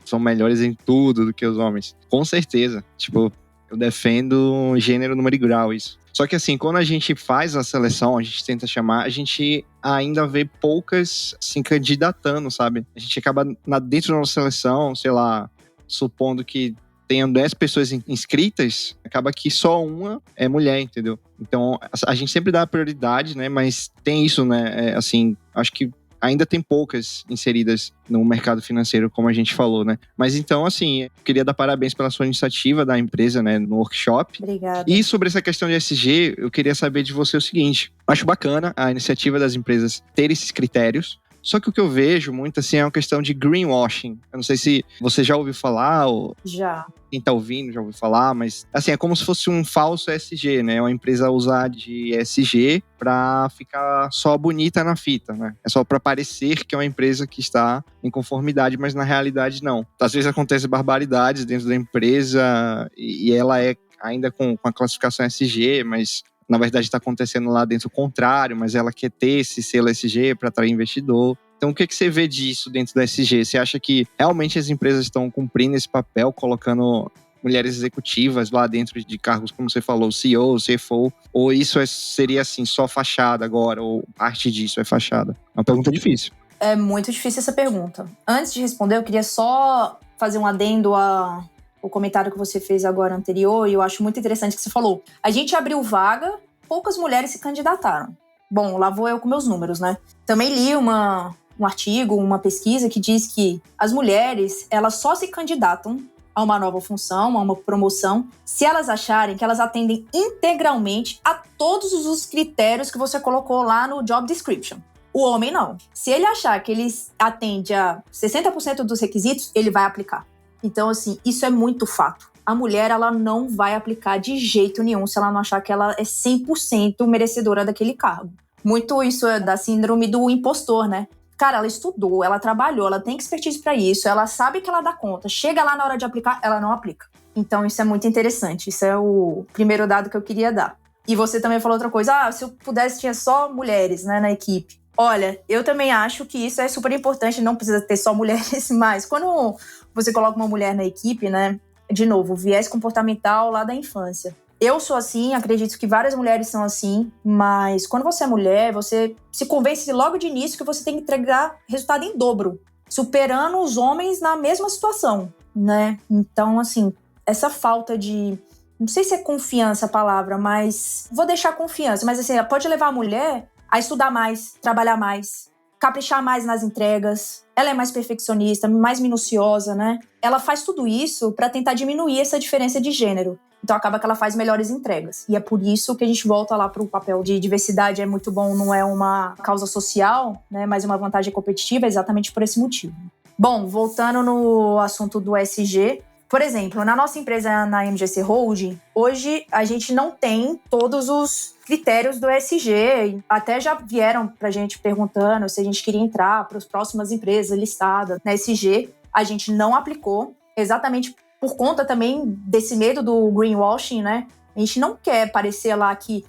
[SPEAKER 2] são melhores em tudo do que os homens. Com certeza. Tipo, eu defendo gênero, número e grau, isso. Só que assim, quando a gente faz a seleção, a gente tenta chamar, a gente ainda vê poucas se candidatando, sabe? A gente acaba dentro da nossa seleção, sei lá, supondo que tenham 10 pessoas inscritas, acaba que só uma é mulher, entendeu? Então, a gente sempre dá prioridade, né? Mas tem isso, né? Assim, acho que ainda tem poucas inseridas no mercado financeiro, como a gente falou, né? Mas então, assim, eu queria dar parabéns pela sua iniciativa da empresa, né, no workshop.
[SPEAKER 3] Obrigada.
[SPEAKER 2] E sobre essa questão de ESG, eu queria saber de você o seguinte. Acho bacana a iniciativa das empresas ter esses critérios, só que o que eu vejo muito, assim, é uma questão de greenwashing. Eu não sei se você já ouviu falar, ou
[SPEAKER 3] já.
[SPEAKER 2] Quem tá ouvindo já ouviu falar, mas, assim, é como se fosse um falso ESG, né? Uma empresa usar de ESG pra ficar só bonita na fita, né? É só pra parecer que é uma empresa que está em conformidade, mas na realidade não. Às vezes acontecem barbaridades dentro da empresa e ela é ainda com a classificação ESG, mas na verdade está acontecendo lá dentro o contrário, mas ela quer ter esse selo ESG para atrair investidor. Então, o que você vê disso dentro da ESG? Você acha que realmente as empresas estão cumprindo esse papel, colocando mulheres executivas lá dentro de cargos, como você falou, CEO, CFO? Ou isso seria, assim, só fachada agora? Ou parte disso é fachada? É uma pergunta difícil.
[SPEAKER 3] É muito difícil essa pergunta. Antes de responder, eu queria só fazer um adendo ao comentário que você fez agora anterior, e eu acho muito interessante que você falou. A gente abriu vaga, poucas mulheres se candidataram. Bom, lá vou eu com meus números, né? Também li um artigo, uma pesquisa que diz que as mulheres, elas só se candidatam a uma nova função, a uma promoção, se elas acharem que elas atendem integralmente a todos os critérios que você colocou lá no job description. O homem não. Se ele achar que ele atende a 60% dos requisitos, ele vai aplicar. Então, assim, isso é muito fato. A mulher, ela não vai aplicar de jeito nenhum se ela não achar que ela é 100% merecedora daquele cargo. Muito isso é da síndrome do impostor, né? Cara, ela estudou, ela trabalhou, ela tem expertise pra isso, ela sabe que ela dá conta. Chega lá na hora de aplicar, ela não aplica. Então, isso é muito interessante. Isso é o primeiro dado que eu queria dar. E você também falou outra coisa. Se eu pudesse, tinha só mulheres, né, na equipe. Olha, eu também acho que isso é super importante, não precisa ter só mulheres, mas quando você coloca uma mulher na equipe, né, de novo, viés comportamental lá da infância. Eu sou assim, acredito que várias mulheres são assim, mas quando você é mulher, você se convence logo de início que você tem que entregar resultado em dobro. superando os homens na mesma situação, né? Então, assim, essa falta de... Não sei se é confiança a palavra, mas... Vou deixar confiança, mas assim, pode levar a mulher a estudar mais, trabalhar mais, caprichar mais nas entregas. Ela é mais perfeccionista, mais minuciosa, né? Ela faz tudo isso para tentar diminuir essa diferença de gênero. Então acaba que ela faz melhores entregas. E é por isso que a gente volta lá para o papel de diversidade é muito bom, não é uma causa social, né? Mas uma vantagem competitiva, exatamente por esse motivo. Bom, voltando no assunto do ESG, por exemplo, na nossa empresa, na MGC Holding, hoje a gente não tem todos os critérios do ESG. Até já vieram pra gente perguntando se a gente queria entrar para as próximas empresas listadas na ESG. A gente não aplicou, exatamente por conta também desse medo do greenwashing, né? A gente não quer parecer lá que,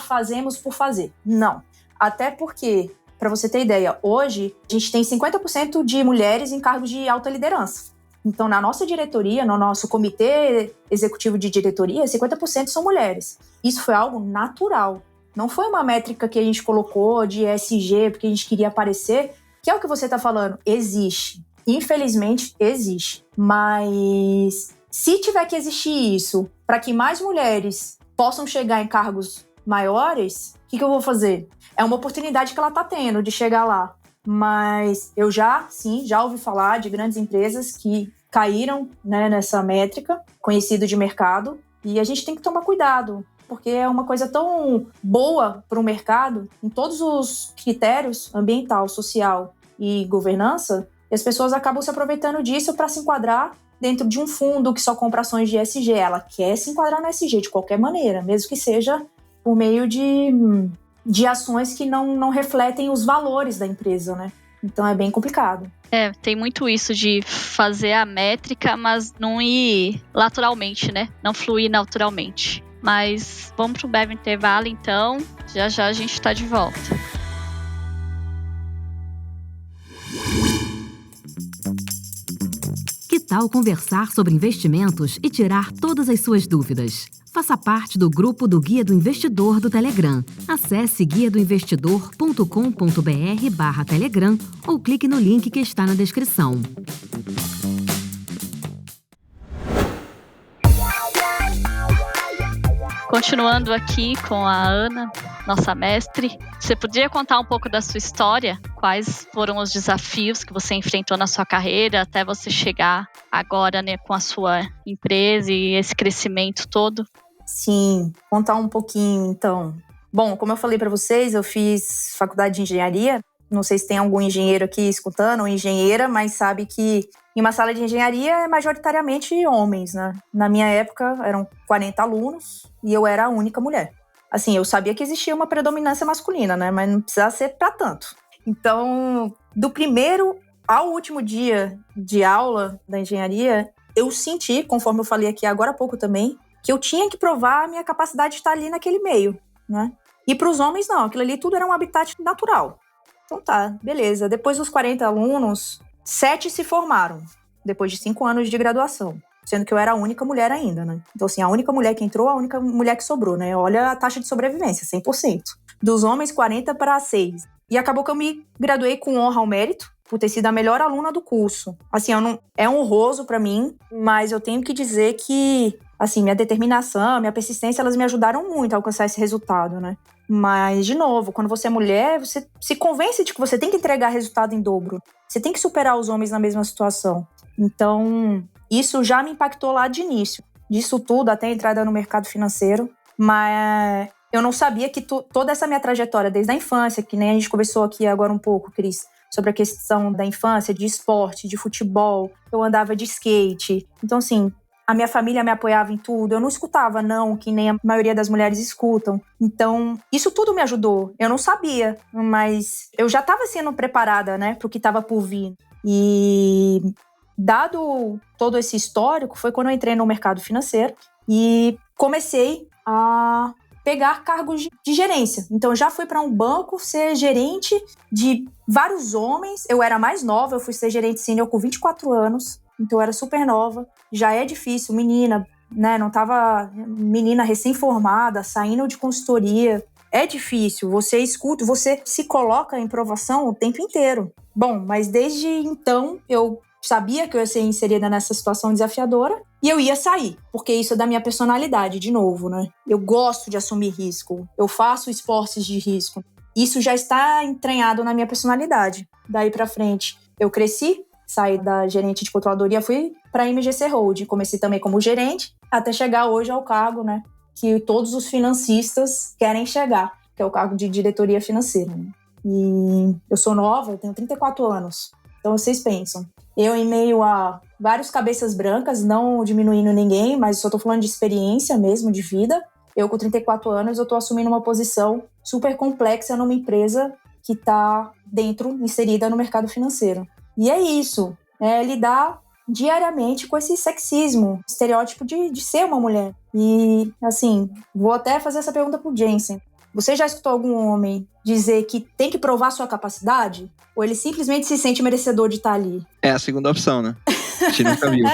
[SPEAKER 3] fazemos por fazer. Não. Até porque, para você ter ideia, hoje a gente tem 50% de mulheres em cargos de alta liderança. Então, na nossa diretoria, no nosso comitê executivo de diretoria, 50% são mulheres. Isso foi algo natural. Não foi uma métrica que a gente colocou de ESG porque a gente queria aparecer, que é o que você está falando. Existe. Infelizmente, existe. Mas se tiver que existir isso para que mais mulheres possam chegar em cargos maiores, o que eu vou fazer? É uma oportunidade que ela está tendo de chegar lá. Mas eu já ouvi falar de grandes empresas que caíram, né, nessa métrica, conhecido de mercado, e a gente tem que tomar cuidado, porque é uma coisa tão boa para o mercado, em todos os critérios, ambiental, social e governança, e as pessoas acabam se aproveitando disso para se enquadrar dentro de um fundo que só compra ações de ESG. Ela quer se enquadrar no ESG de qualquer maneira, mesmo que seja por meio de ações que não refletem os valores da empresa, né? Então é bem complicado.
[SPEAKER 4] Tem muito isso de fazer a métrica, mas não ir naturalmente, né? Não fluir naturalmente. Mas vamos para um breve intervalo, então. Já já a gente está de volta.
[SPEAKER 5] Que tal conversar sobre investimentos e tirar todas as suas dúvidas? Faça parte do grupo do Guia do Investidor do Telegram. Acesse guiadoinvestidor.com.br/Telegram ou clique no link que está na descrição.
[SPEAKER 4] Continuando aqui com a Ana, nossa mestre, você poderia contar um pouco da sua história? Quais foram os desafios que você enfrentou na sua carreira até você chegar agora, né, com a sua empresa e esse crescimento todo?
[SPEAKER 3] Sim, contar um pouquinho, então. Bom, como eu falei para vocês, eu fiz faculdade de engenharia. Não sei se tem algum engenheiro aqui escutando ou engenheira, mas sabe que em uma sala de engenharia é majoritariamente homens, né? Na minha época eram 40 alunos e eu era a única mulher. Assim, eu sabia que existia uma predominância masculina, né? Mas não precisava ser para tanto. Então, do primeiro ao último dia de aula da engenharia, eu senti, conforme eu falei aqui agora há pouco também, que eu tinha que provar a minha capacidade de estar ali naquele meio, né? E para os homens, não. Aquilo ali tudo era um habitat natural. Então tá, beleza. Depois dos 40 alunos, 7 se formaram, depois de 5 anos de graduação. Sendo que eu era a única mulher ainda, né? Então, assim, a única mulher que entrou, a única mulher que sobrou, né? Olha a taxa de sobrevivência, 100%. Dos homens, 40 para 6. E acabou que eu me graduei com honra ao mérito, por ter sido a melhor aluna do curso. Assim, é honroso para mim, mas eu tenho que dizer que, assim, minha determinação, minha persistência, elas me ajudaram muito a alcançar esse resultado, né? Mas, de novo, quando você é mulher, você se convence de que você tem que entregar resultado em dobro. Você tem que superar os homens na mesma situação. Então, isso já me impactou lá de início. Disso tudo, até a entrada no mercado financeiro. Mas eu não sabia que toda essa minha trajetória, desde a infância, que nem a gente conversou aqui agora um pouco, Cris, sobre a questão da infância, de esporte, de futebol. Eu andava de skate. Então, assim, a minha família me apoiava em tudo. Eu não escutava não, que nem a maioria das mulheres escutam. Então, isso tudo me ajudou. Eu não sabia, mas eu já estava sendo preparada, né, para o que estava por vir. E dado todo esse histórico, foi quando eu entrei no mercado financeiro e comecei a pegar cargos de gerência. Então, já fui para um banco ser gerente de vários homens. Eu era mais nova, eu fui ser gerente sênior com 24 anos. Então, eu era super nova. Já é difícil, menina, né? Não tava menina recém-formada, saindo de consultoria. É difícil, você escuta, você se coloca em provação o tempo inteiro. Bom, mas desde então eu sabia que eu ia ser inserida nessa situação desafiadora e eu ia sair, porque isso é da minha personalidade, de novo, né? Eu gosto de assumir risco, eu faço esportes de risco. Isso já está entranhado na minha personalidade. Daí pra frente, eu cresci, saí da gerente de controladoria, fui para a MGC Hold. Comecei também como gerente, até chegar hoje ao cargo, né, que todos os financistas querem chegar, que é o cargo de diretoria financeira. Né? E eu sou nova, eu tenho 34 anos. Então vocês pensam, eu em meio a vários cabeças brancas, não diminuindo ninguém, mas só tô falando de experiência mesmo, de vida. Eu com 34 anos, eu tô assumindo uma posição super complexa numa empresa que tá dentro, inserida no mercado financeiro. E é isso, é lidar diariamente com esse sexismo, estereótipo de ser uma mulher. E, assim, vou até fazer essa pergunta pro Jensen. Você já escutou algum homem dizer que tem que provar sua capacidade? Ou ele simplesmente se sente merecedor de estar ali?
[SPEAKER 2] É a segunda opção, né? A gente nunca viu.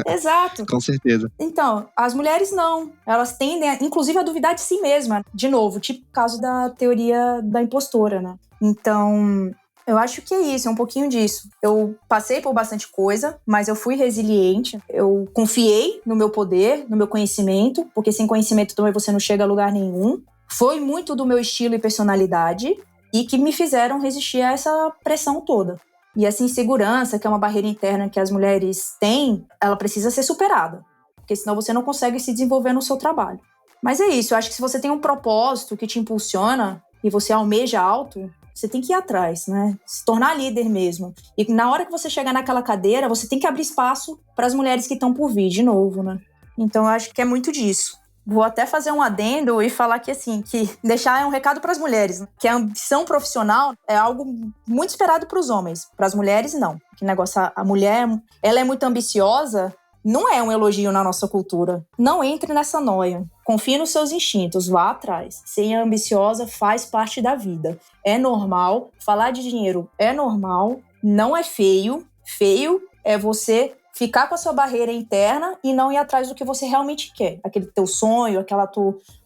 [SPEAKER 3] Exato.
[SPEAKER 2] Com certeza.
[SPEAKER 3] Então, as mulheres não. Elas tendem, inclusive, a duvidar de si mesma. De novo, tipo o caso da teoria da impostora, né? Então, eu acho que é isso, é um pouquinho disso. Eu passei por bastante coisa, mas eu fui resiliente. Eu confiei no meu poder, no meu conhecimento, porque sem conhecimento também você não chega a lugar nenhum. Foi muito do meu estilo e personalidade e que me fizeram resistir a essa pressão toda. E essa insegurança, que é uma barreira interna que as mulheres têm, ela precisa ser superada. Porque senão você não consegue se desenvolver no seu trabalho. Mas é isso, eu acho que se você tem um propósito que te impulsiona e você almeja alto, você tem que ir atrás, né? Se tornar líder mesmo. E na hora que você chegar naquela cadeira, você tem que abrir espaço para as mulheres que estão por vir de novo, né? Então eu acho que é muito disso. Vou até fazer um adendo e falar que, assim, que deixar um recado para as mulheres, né? Que a ambição profissional é algo muito esperado para os homens. Para as mulheres, não. Que negócio, a mulher, ela é muito ambiciosa, não é um elogio na nossa cultura. Não entre nessa noia. Confie nos seus instintos, vá atrás. Ser ambiciosa faz parte da vida. É normal. Falar de dinheiro é normal. Não é feio. Feio é você ficar com a sua barreira interna e não ir atrás do que você realmente quer. Aquele teu sonho,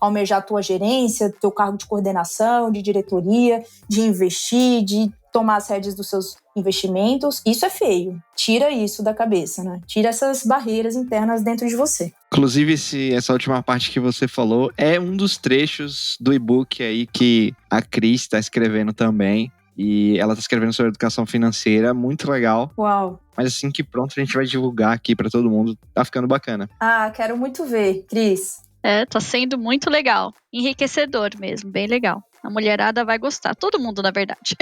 [SPEAKER 3] almejar a tua gerência, teu cargo de coordenação, de diretoria, de investir, de tomar as rédeas dos seus investimentos. Isso é feio. Tira isso da cabeça, né? Tira essas barreiras internas dentro de você.
[SPEAKER 2] Inclusive, essa última parte que você falou é um dos trechos do e-book aí que a Cris está escrevendo também. E ela tá escrevendo sobre educação financeira, muito legal.
[SPEAKER 3] Uau!
[SPEAKER 2] Mas assim que pronto, a gente vai divulgar aqui pra todo mundo. Tá ficando bacana.
[SPEAKER 3] Ah, quero muito ver, Cris.
[SPEAKER 4] Tá sendo muito legal. Enriquecedor mesmo, bem legal. A mulherada vai gostar. Todo mundo, na verdade.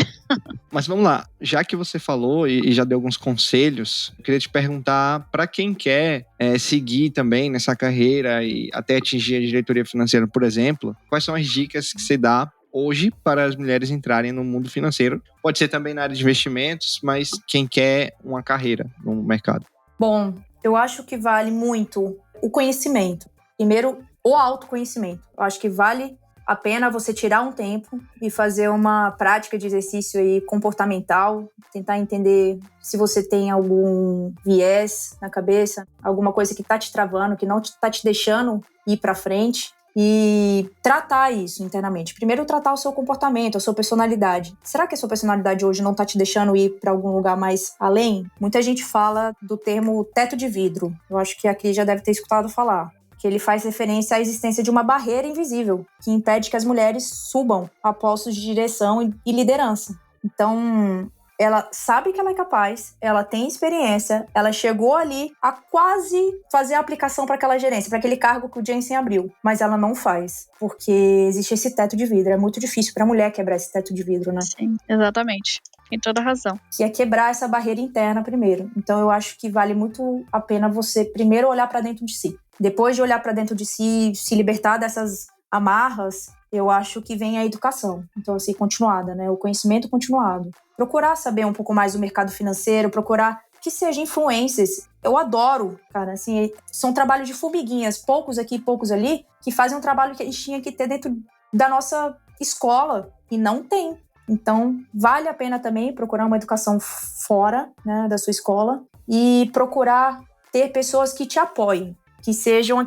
[SPEAKER 2] Mas vamos lá. Já que você falou e já deu alguns conselhos, eu queria te perguntar pra quem quer seguir também nessa carreira e até atingir a diretoria financeira, por exemplo, quais são as dicas que você dá hoje para as mulheres entrarem no mundo financeiro? Pode ser também na área de investimentos, mas quem quer uma carreira no mercado.
[SPEAKER 3] Bom, eu acho que vale muito o conhecimento. Primeiro, o autoconhecimento. Eu acho que vale a pena você tirar um tempo e fazer uma prática de exercício aí comportamental, tentar entender se você tem algum viés na cabeça, alguma coisa que está te travando, que não está te deixando ir para frente. E tratar isso internamente. Primeiro, tratar o seu comportamento, a sua personalidade. Será que a sua personalidade hoje não tá te deixando ir para algum lugar mais além? Muita gente fala do termo teto de vidro. Eu acho que a Cris já deve ter escutado falar. Que ele faz referência à existência de uma barreira invisível que impede que as mulheres subam a postos de direção e liderança. Então, ela sabe que ela é capaz, ela tem experiência, ela chegou ali a quase fazer a aplicação para aquela gerência, para aquele cargo que o Jensen abriu, mas ela não faz, porque existe esse teto de vidro. É muito difícil para a mulher quebrar esse teto de vidro, né?
[SPEAKER 4] Sim, exatamente. Tem toda a razão.
[SPEAKER 3] Que é quebrar essa barreira interna primeiro. Então eu acho que vale muito a pena você primeiro olhar para dentro de si. Depois de olhar para dentro de si, se libertar dessas amarras, eu acho que vem a educação. Então, assim, continuada, né? O conhecimento continuado. Procurar saber um pouco mais do mercado financeiro, procurar que seja influencers. Eu adoro, cara, assim, são trabalhos de formiguinhas, poucos aqui, poucos ali, que fazem um trabalho que a gente tinha que ter dentro da nossa escola e não tem. Então, vale a pena também procurar uma educação fora, né, da sua escola e procurar ter pessoas que te apoiem. que sejam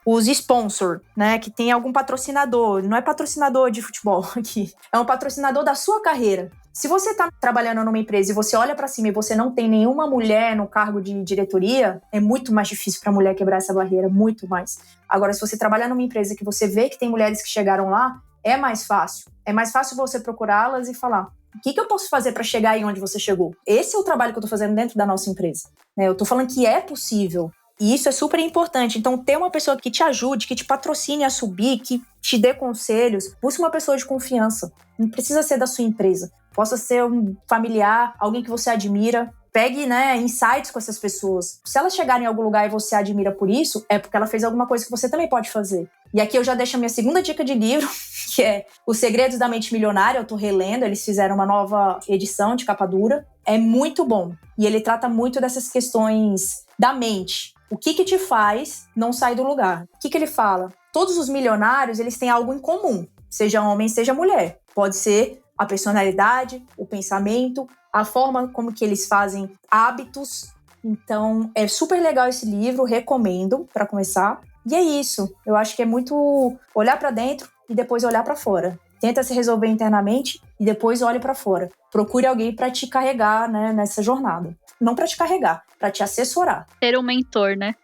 [SPEAKER 3] os sponsor, né? Que tem algum patrocinador. Não é patrocinador de futebol aqui. É um patrocinador da sua carreira. Se você está trabalhando numa empresa e você olha para cima e você não tem nenhuma mulher no cargo de diretoria, é muito mais difícil para a mulher quebrar essa barreira, muito mais. Agora, se você trabalhar numa empresa que você vê que tem mulheres que chegaram lá, é mais fácil. É mais fácil você procurá-las e falar: o que eu posso fazer para chegar aí onde você chegou? Esse é o trabalho que eu estou fazendo dentro da nossa empresa. Eu estou falando que é possível. E isso é super importante. Então, ter uma pessoa que te ajude, que te patrocine a subir, que te dê conselhos, busque uma pessoa de confiança. Não precisa ser da sua empresa. Possa ser um familiar, alguém que você admira. Pegue, insights com essas pessoas. Se elas chegarem em algum lugar e você admira por isso, é porque ela fez alguma coisa que você também pode fazer. E aqui eu já deixo a minha segunda dica de livro, que é Os Segredos da Mente Milionária. Eu tô relendo, eles fizeram uma nova edição de capa dura. É muito bom. E ele trata muito dessas questões da mente. O que te faz não sair do lugar? O que ele fala? Todos os milionários, eles têm algo em comum. Seja homem, seja mulher. Pode ser a personalidade, o pensamento, a forma como que eles fazem hábitos. Então, é super legal esse livro, recomendo para começar. E é isso. Eu acho que é muito olhar para dentro e depois olhar para fora. Tenta se resolver internamente e depois olhe para fora. Procure alguém para te carregar, nessa jornada. Não para te carregar, para te assessorar.
[SPEAKER 4] Ter um mentor, né?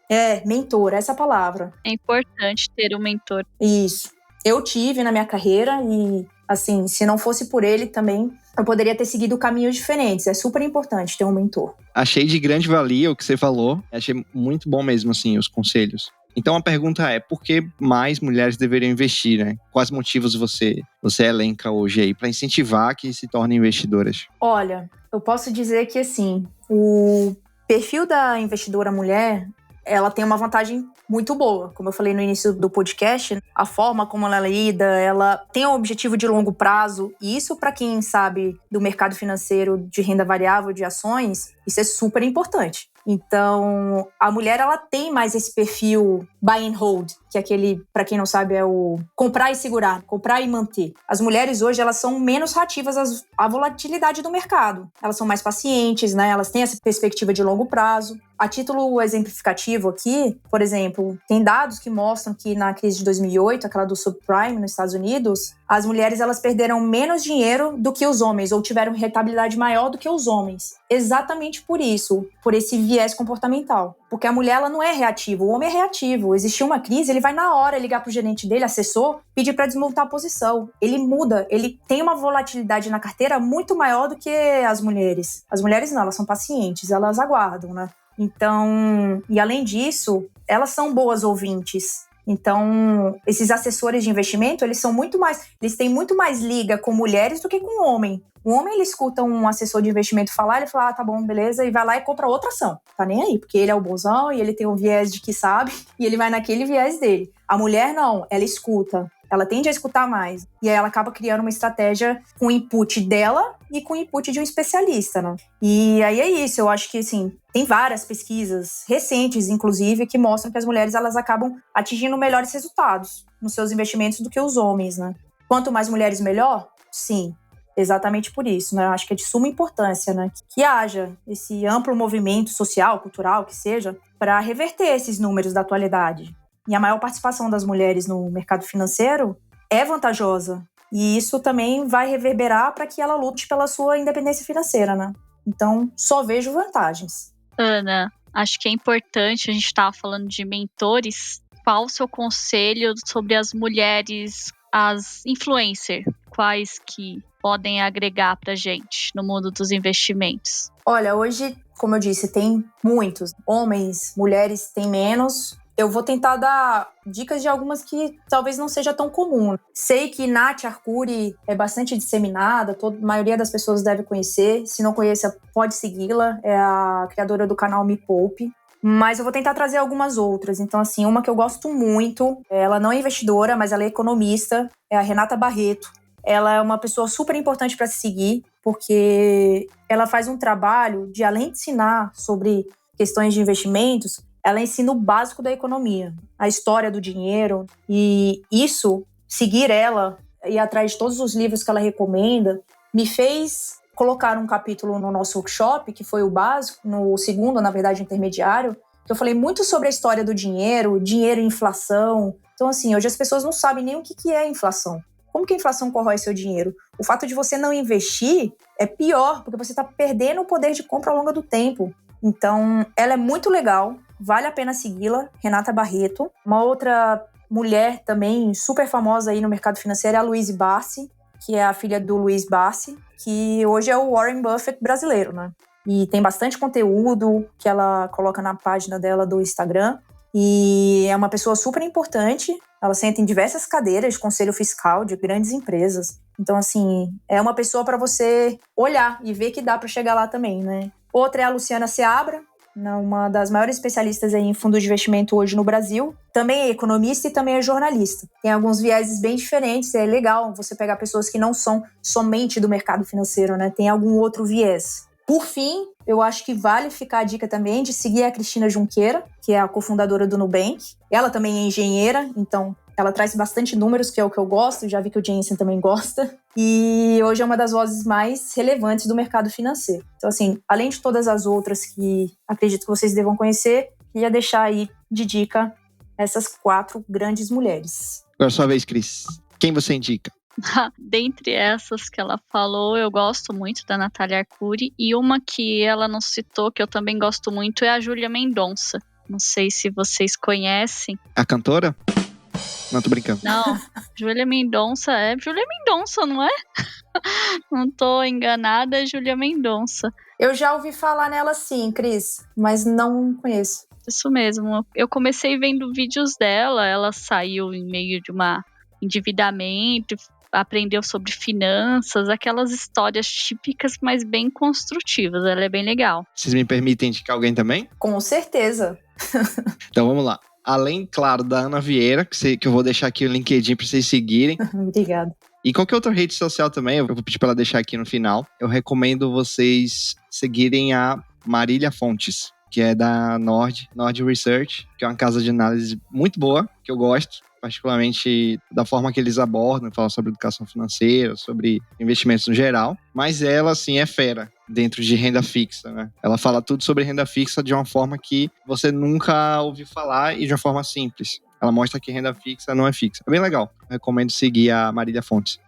[SPEAKER 3] Mentor, essa palavra.
[SPEAKER 4] É importante ter um mentor.
[SPEAKER 3] Isso. Eu tive na minha carreira e, assim, se não fosse por ele também, eu poderia ter seguido caminhos diferentes. É super importante ter um mentor.
[SPEAKER 2] Achei de grande valia o que você falou. Achei muito bom mesmo, assim, os conselhos. Então a pergunta é, por que mais mulheres deveriam investir, né? Quais motivos você elenca hoje aí para incentivar que se tornem investidoras?
[SPEAKER 3] Olha, eu posso dizer que, assim, o perfil da investidora mulher, ela tem uma vantagem muito boa. Como eu falei no início do podcast, a forma como ela lida, ela tem um objetivo de longo prazo. E isso, para quem sabe do mercado financeiro de renda variável, de ações, isso é super importante. Então, a mulher, ela tem mais esse perfil buy and hold, que é aquele, para quem não sabe, é o comprar e segurar, comprar e manter. As mulheres hoje, elas são menos reativas à volatilidade do mercado. Elas são mais pacientes, Elas têm essa perspectiva de longo prazo. A título exemplificativo aqui, por exemplo, tem dados que mostram que na crise de 2008, aquela do subprime nos Estados Unidos, as mulheres, elas perderam menos dinheiro do que os homens, ou tiveram rentabilidade maior do que os homens. Exatamente por isso, por esse viés comportamental. Porque a mulher, ela não é reativa, o homem é reativo. Existiu uma crise, ele vai na hora ligar pro gerente dele, assessor, pedir para desmontar a posição. Ele muda, ele tem uma volatilidade na carteira muito maior do que as mulheres. As mulheres não, elas são pacientes, elas aguardam, Então, e além disso, elas são boas ouvintes. Então, esses assessores de investimento, eles têm muito mais liga com mulheres do que com homem. O homem, ele escuta um assessor de investimento falar, ele fala, tá bom, beleza, e vai lá e compra outra ação. Tá nem aí, porque ele é o bonzão e ele tem um viés de que sabe, e ele vai naquele viés dele. A mulher, não, ela escuta. Ela tende a escutar mais. E aí ela acaba criando uma estratégia com o input dela e com o input de um especialista, E aí é isso, eu acho que, assim, tem várias pesquisas recentes, inclusive, que mostram que as mulheres, elas acabam atingindo melhores resultados nos seus investimentos do que os homens, Quanto mais mulheres, melhor? Sim, exatamente por isso, Eu acho que é de suma importância, que haja esse amplo movimento social, cultural, que seja, para reverter esses números da atualidade. E a maior participação das mulheres no mercado financeiro é vantajosa. E isso também vai reverberar para que ela lute pela sua independência financeira, Então, só vejo vantagens.
[SPEAKER 4] Ana, acho que é importante, a gente estava falando de mentores. Qual o seu conselho sobre as mulheres, as influencers? Quais que podem agregar para a gente no mundo dos investimentos?
[SPEAKER 3] Olha, hoje, como eu disse, tem muitos. Homens, mulheres tem menos. Eu vou tentar dar dicas de algumas que talvez não seja tão comum. Sei que Nath Arcuri é bastante disseminada, a maioria das pessoas deve conhecer. Se não conhece, pode segui-la. É a criadora do canal Me Poupe. Mas eu vou tentar trazer algumas outras. Então, assim, uma que eu gosto muito, ela não é investidora, mas ela é economista, é a Renata Barreto. Ela é uma pessoa super importante para se seguir, porque ela faz um trabalho de, além de ensinar sobre questões de investimentos, ela ensina o básico da economia, a história do dinheiro, e isso, seguir ela e ir atrás de todos os livros que ela recomenda, me fez colocar um capítulo no nosso workshop, que foi o básico, no segundo, na verdade, intermediário, Eu falei muito sobre a história do dinheiro e inflação. Então, assim, hoje as pessoas não sabem nem o que é inflação. Como que a inflação corrói seu dinheiro? O fato de você não investir é pior, porque você está perdendo o poder de compra ao longo do tempo. Então, ela é muito legal, vale a pena segui-la, Renata Barreto. Uma outra mulher também super famosa aí no mercado financeiro é a Louise Barsi, que é a filha do Luiz Barsi, que hoje é o Warren Buffett brasileiro, né? E tem bastante conteúdo que ela coloca na página dela do Instagram. E é uma pessoa super importante. Ela senta em diversas cadeiras de conselho fiscal de grandes empresas. Então, assim, é uma pessoa para você olhar e ver que dá para chegar lá também, né? Outra é a Luciana Seabra, uma das maiores especialistas em fundos de investimento hoje no Brasil. Também é economista e também é jornalista. Tem alguns vieses bem diferentes. É legal você pegar pessoas que não são somente do mercado financeiro, né? Tem algum outro viés. Por fim, eu acho que vale ficar a dica também de seguir a Cristina Junqueira, que é a cofundadora do Nubank. Ela também é engenheira, então ela traz bastante números, que é o que eu gosto. Já vi que o Jensen também gosta. E hoje é uma das vozes mais relevantes do mercado financeiro. Então, assim, além de todas as outras que acredito que vocês devam conhecer, queria deixar aí de dica essas 4 grandes mulheres.
[SPEAKER 2] Agora sua vez, Cris. Quem você indica?
[SPEAKER 4] Dentre essas que ela falou, eu gosto muito da Natália Arcuri, e uma que ela não citou, que eu também gosto muito, é a Júlia Mendonça. Não sei se vocês conhecem.
[SPEAKER 2] A cantora? Não, tô brincando.
[SPEAKER 4] Não, Júlia Mendonça é Júlia Mendonça, não é? Não tô enganada, é Júlia Mendonça.
[SPEAKER 3] Eu já ouvi falar nela sim, Cris, mas não conheço.
[SPEAKER 4] Isso mesmo, eu comecei vendo vídeos dela, ela saiu em meio de uma endividamento, aprendeu sobre finanças, aquelas histórias típicas, mas bem construtivas. Ela é bem legal.
[SPEAKER 2] Vocês me permitem indicar alguém também?
[SPEAKER 3] Com certeza.
[SPEAKER 2] Então vamos lá. Além, claro, da Ana Vieira, que eu vou deixar aqui o LinkedIn para vocês seguirem.
[SPEAKER 3] Obrigada.
[SPEAKER 2] E qualquer outra rede social também, eu vou pedir para ela deixar aqui no final. Eu recomendo vocês seguirem a Marília Fontes, que é da Nord Research, que é uma casa de análise muito boa, que eu gosto. Particularmente da forma que eles abordam, falam sobre educação financeira, sobre investimentos no geral. Mas ela, assim, é fera dentro de renda fixa, né? Ela fala tudo sobre renda fixa de uma forma que você nunca ouviu falar e de uma forma simples. Ela mostra que renda fixa não é fixa. É bem legal. Eu recomendo seguir a Marília Fontes.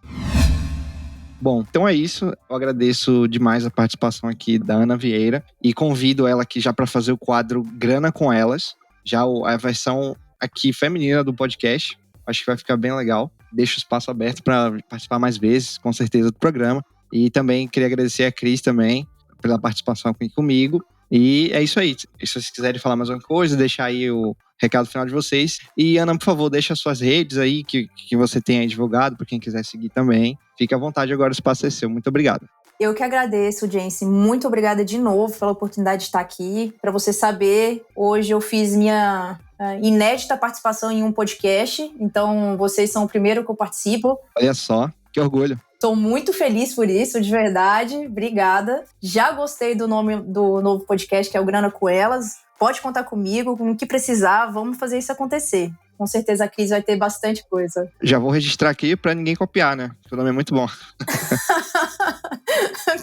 [SPEAKER 2] Bom, então é isso. Eu agradeço demais a participação aqui da Ana Vieira e convido ela aqui já para fazer o quadro Grana com Elas. Já a versão aqui feminina do podcast. Acho que vai ficar bem legal. Deixo o espaço aberto para participar mais vezes, com certeza, do programa. E também queria agradecer a Cris também pela participação aqui comigo. E é isso aí. Se vocês quiserem falar mais uma coisa, deixar aí o recado final de vocês. E Ana, por favor, deixa as suas redes aí que você tem aí divulgado, para quem quiser seguir também. Fique à vontade agora, o espaço é seu. Muito obrigado.
[SPEAKER 3] Eu que agradeço, Jensen. Muito obrigada de novo pela oportunidade de estar aqui. Para você saber, hoje eu fiz minha inédita participação em um podcast. Então, vocês são o primeiro que eu participo.
[SPEAKER 2] Olha só, que orgulho.
[SPEAKER 3] Estou muito feliz por isso, de verdade. Obrigada. Já gostei do nome do novo podcast, que é o Grana com Elas. Pode contar comigo, com o que precisar. Vamos fazer isso acontecer. Com certeza a Cris vai ter bastante coisa.
[SPEAKER 2] Já vou registrar aqui para ninguém copiar, né? O nome é muito bom.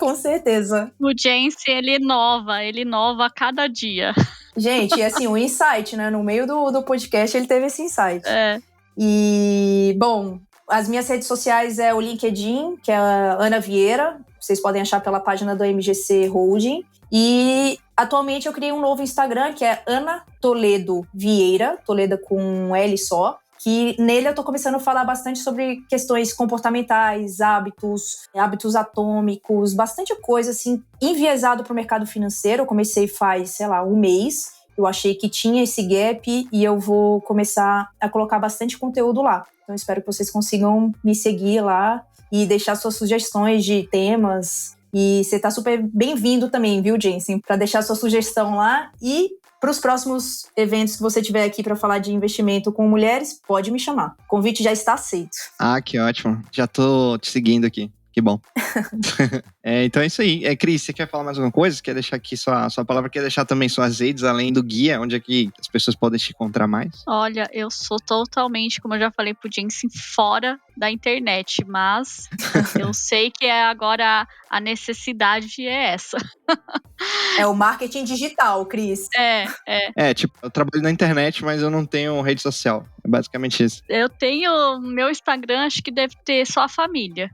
[SPEAKER 3] Com certeza.
[SPEAKER 4] O Jensen, ele inova a cada dia.
[SPEAKER 3] Gente, assim, um insight, né? No meio do podcast ele teve esse insight.
[SPEAKER 4] É.
[SPEAKER 3] E, bom, as minhas redes sociais é o LinkedIn, que é a Ana Vieira. Vocês podem achar pela página do MGC Holding. E atualmente eu criei um novo Instagram, que é Ana Toledo Vieira, Toledo com um L só. Que nele eu tô começando a falar bastante sobre questões comportamentais, hábitos atômicos, bastante coisa, assim, enviesado pro mercado financeiro. Eu comecei faz, um mês. Eu achei que tinha esse gap e eu vou começar a colocar bastante conteúdo lá. Então, espero que vocês consigam me seguir lá e deixar suas sugestões de temas. E você tá super bem-vindo também, viu, Jensen? Para deixar sua sugestão lá e para os próximos eventos que você tiver aqui para falar de investimento com mulheres, pode me chamar. O convite já está aceito.
[SPEAKER 2] Ah, que ótimo. Já tô te seguindo aqui. Que bom. Então é isso aí. Cris, você quer falar mais alguma coisa? Quer deixar aqui sua palavra? Quer deixar também suas redes, além do guia, onde é que as pessoas podem te encontrar mais?
[SPEAKER 4] Olha, eu sou totalmente, como eu já falei pro Jensen, fora da internet, mas eu sei que agora a necessidade é essa.
[SPEAKER 3] É o marketing digital, Cris.
[SPEAKER 2] Tipo, eu trabalho na internet, mas eu não tenho rede social. É basicamente isso.
[SPEAKER 4] Eu tenho meu Instagram, acho que deve ter só a família.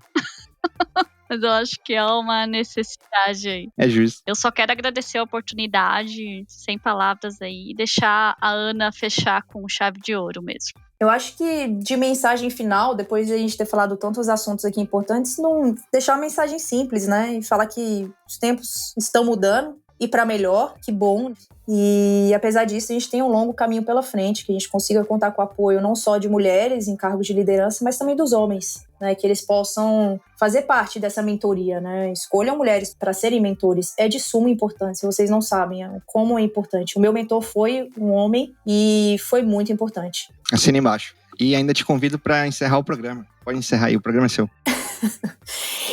[SPEAKER 4] Mas eu acho que é uma necessidade aí.
[SPEAKER 2] É justo.
[SPEAKER 4] Eu só quero agradecer a oportunidade, sem palavras aí, e deixar a Ana fechar com chave de ouro mesmo.
[SPEAKER 3] Eu acho que de mensagem final, depois de a gente ter falado tantos assuntos aqui importantes, não deixar uma mensagem simples, né? E falar que os tempos estão mudando e para melhor, que bom. E apesar disso, a gente tem um longo caminho pela frente, que a gente consiga contar com o apoio não só de mulheres em cargos de liderança, mas também dos homens, né? Que eles possam fazer parte dessa mentoria, né? Escolham mulheres para serem mentores. É de suma importância, vocês não sabem como é importante. O meu mentor foi um homem e foi muito importante.
[SPEAKER 2] Assina embaixo. E ainda te convido para encerrar o programa. Pode encerrar aí, o programa é seu.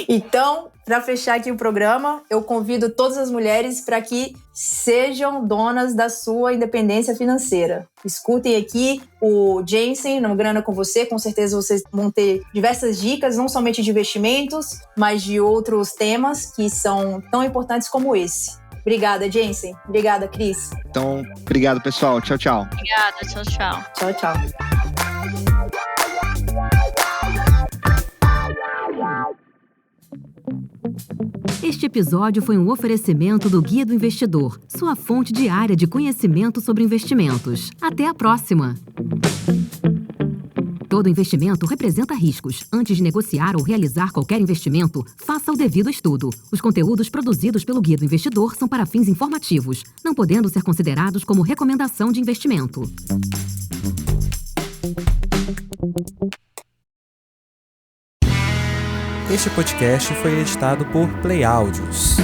[SPEAKER 3] Então, para fechar aqui o programa, eu convido todas as mulheres para que sejam donas da sua independência financeira. Escutem aqui o Jensen no Grana com Você, com certeza vocês vão ter diversas dicas, não somente de investimentos, mas de outros temas que são tão importantes como esse. Obrigada, Jensen. Obrigada, Cris.
[SPEAKER 2] Então, obrigado, pessoal. Tchau, tchau.
[SPEAKER 4] Obrigada, tchau, tchau.
[SPEAKER 3] Tchau, tchau.
[SPEAKER 5] Este episódio foi um oferecimento do Guia do Investidor, sua fonte diária de conhecimento sobre investimentos. Até a próxima! Todo investimento representa riscos. Antes de negociar ou realizar qualquer investimento, faça o devido estudo. Os conteúdos produzidos pelo Guia do Investidor são para fins informativos, não podendo ser considerados como recomendação de investimento.
[SPEAKER 6] Este podcast foi editado por Play Áudios.